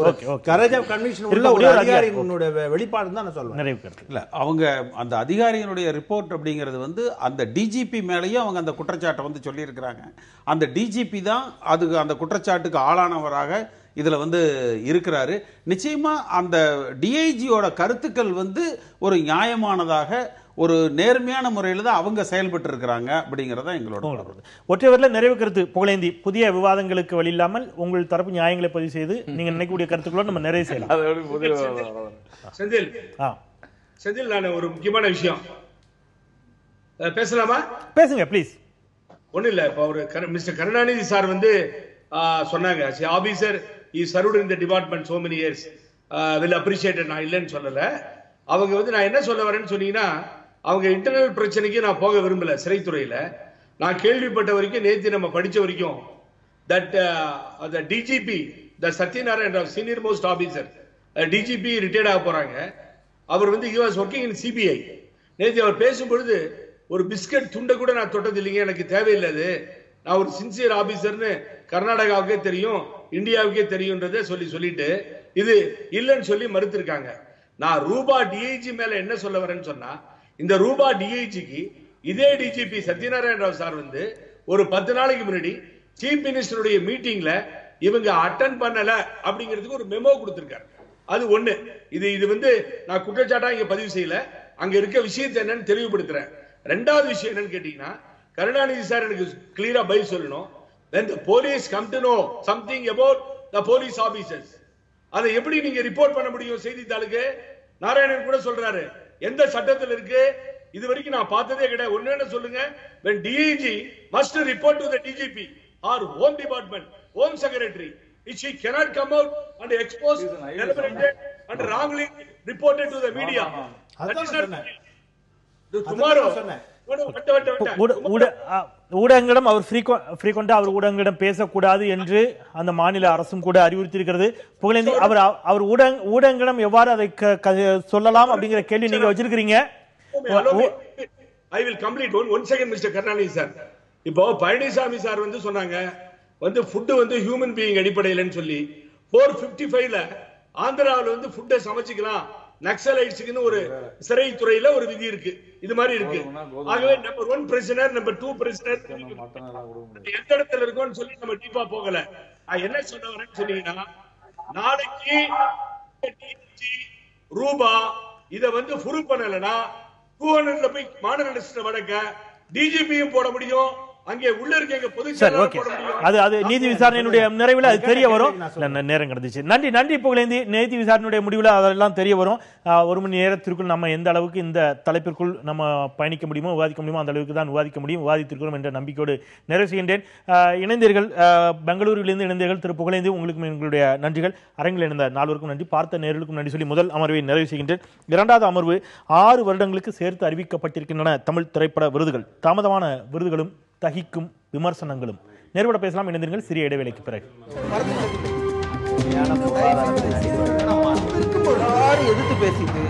courage of conviction உள்ள ஒரு அதிகாரிகளுடைய வெளிப்பாடு தான் நான் சொல்றேன். இல்ல, அவங்க அந்த அதிகாரியினுடைய ரிப்போர்ட் அப்படிங்கிறது வந்து அந்த டிஜிபி மேலேயும் அவங்க அந்த குற்றச்சாட்டை வந்து சொல்லியிருக்கிறாங்க. அந்த டிஜிபி தான் அதுக்கு அந்த குற்றச்சாட்டுக்கு ஆளானவராக இதுல வந்து இருக்கிறாரு. நிச்சயமா அந்த டிஐஜியோட கருத்துக்கள் வந்து ஒரு நியாயமானதாக, ஒரு நேர்மையான முறையில் தான் அவங்க செயல்பட்டு இருக்கிறாங்க அப்படிங்கறத எங்களோட ஒற்றைவரில் நிறைவு கருத்து. புகழேந்தி, புதிய விவாதங்களுக்கு வழி இல்லாமல் உங்கள் தரப்பு நியாயங்களை பதிவு செய்து நீங்க நினைக்கக்கூடிய கருத்துக்களோடு நம்ம நிறைவு செய்யலாம். செந்தில், நான் ஒரு முக்கியமான விஷயம் பேசலாமா? பேசுங்க ப்ளீஸ். ஒண்ணு இல்ல, இப்ப அவரு மிஸ்டர் கருணாநிதி சார் வந்து சொன்னாங்க, officer he served in the department so many years, will appreciate it. நான் இல்லைன்னு சொல்லல. அவங்க வந்து நான் என்ன சொல்ல வரேன்னு சொன்னீங்கன்னா, அவங்க இன்டர்னல் பிரச்சனைக்கு நான் போக விரும்பல. சிறைத்துறையில நான் கேள்விப்பட்ட வரைக்கும், நேற்று நம்ம படிச்ச வரைக்கும், that the DGP, the Satyanarayana Rao, senior most officer, DGP retired ஆக போறாங்க. அவர் வந்து he was working in CBI. நேற்று அவர் பேசும்பொழுது ஒரு பிஸ்கட் துண்டை கூட நான் தொட்டது இல்லைங்க, எனக்கு தேவையில்லை, நான் ஒரு சின்சியர் ஆபீசர்னு கர்நாடகாவுக்கே தெரியும், இந்தியாவுக்கே தெரியும்ன்றதை சொல்லிட்டு இது இல்லைன்னு சொல்லி மறுத்திருக்காங்க. நான் ரூபா டிஐஜி மேல என்ன சொல்ல வரேன்னு சொன்னா, இந்த ரூபா டிஐஜிக்கு இதே டிஜிபி சத்யநாராயண ராவ் சார் வந்து ஒரு 10 நாளைக்கு முன்னாடி சீஃப் மினிஸ்டருடைய மீட்டிங்ல இவங்க அட்டெண்ட் பண்ணல அப்படிங்கிறதுக்கு ஒரு மெமோ கொடுத்திருக்காரு. அது ஒண்ணு. இது வந்து நான் குற்றச்சாட்டா இங்க பதிவு செய்யல, அங்க இருக்க விஷயத்தை என்னன்னு தெளிவுபடுத்துறேன். ரெண்டாவது விஷயம் என்னன்னு கேட்டீங்கன்னா, கருணாநிதி சார் எனக்கு கிளியரா பதில் சொல்லணும். when the police come to know something about the police officers, அதை எப்படி நீங்க ரிப்போர்ட் பண்ண முடியும் செய்தித்தாளுக்கு? நாராயணன் கூட சொல்றாரு, எந்த சட்டத்தில் இருக்கு? இது வரைக்கும் நான் பார்த்ததே கிடையாது. ஒண்ணு சொல்லுங்க, when DIG must report to the DGP or home department, home secretary, she cannot come out and expose deliberated and wrongly reported to the media. ஊடகங்களிடம் அவர் ஃப்ரீக்வெண்டா அவர் ஊடகங்களிடம் பேசக்கூடாது என்று அந்த மாநில அரசும் கூட அறிவுறுத்தியிருக்கிறது. புகழேந்தி, அவர் ஊடகங்களிடம் எவ்வாறு அதை சொல்லலாம் அப்படிங்கிற கேள்வி நீங்க வச்சிருக்கீங்க. I will complete one second, Mr. Karnanidhi sir. இப்போ பழனிசாமி சார் வந்து சொன்னாங்க, வந்து ஃபுட் வந்து ஹியூமன் பீயிங் அடிப்படையிலன்னு சொல்லி 455ல ஆந்திராவில் வந்து ஃபுட்டை சமைச்சிக்கலாம், நக்சலைட்ஸ்க்குன்னு ஒரு சிறைத்துறையில ஒரு விதி இருக்கு, இது மாதிரி இருக்கு. ஆகவே நம்பர் 1 பிரிசனர், நம்பர் 2 பிரிசனர் எந்த இடத்துல இருக்கும்னு சொல்லி நம்ம டீப்பா போகல. என்ன சொல்ல வரேன்னு சொன்னீங்கன்னா, நாளைக்கு ரூபா இத வந்து ப்ரூவ் பண்ணலனா 200ல போய் மாநில லிஸ்ட் வடக்க டிஜிபியும் போட முடியும், அங்கே உள்ள இருக்க பொதுச் செயலாளர் போட முடியும். அது நீதி விசாரணையினுடைய நிறைவில் அது தெரிய வரும். நேரம் கடந்துச்சு. நன்றி புகழேந்தி. நீதி விசாரணையுடைய முடிவில் அதெல்லாம் தெரிய வரும். 1 மணி நேரத்திற்குள் நம்ம எந்த அளவுக்கு இந்த தலைப்பிற்குள் நம்ம பயணிக்க முடியுமோ, விவாதிக்க முடியுமோ அந்த அளவுக்கு தான் விவாதிக்க முடியும், விவாதித்திருக்கிறோம் என்ற நம்பிக்கையோடு நிறைவு செய்கின்றேன். இணைந்தீர்கள், பெங்களூரிலிருந்து இணைந்தீர்கள் திரு புகழேந்தி, உங்களுக்கு எங்களுடைய நன்றிகள். அரங்கில் இணைந்த 4 நன்றி, பார்த்த நேர்களுக்கும் நன்றி சொல்லி முதல் அமர்வை நிறைவு செய்கின்றேன். 2வது அமர்வு 6 வருடங்களுக்கு சேர்த்து அறிவிக்கப்பட்டிருக்கின்றன தமிழ் திரைப்பட விருதுகள். தாமதமான விருதுகளும் தகிக்கும் விமர்சனங்களும். நேர்பட பேசலாம். இணைந்தீர்கள் சிறிய இடைவேளைக்கு பிறகு. எதிர்த்து பேசிட்டு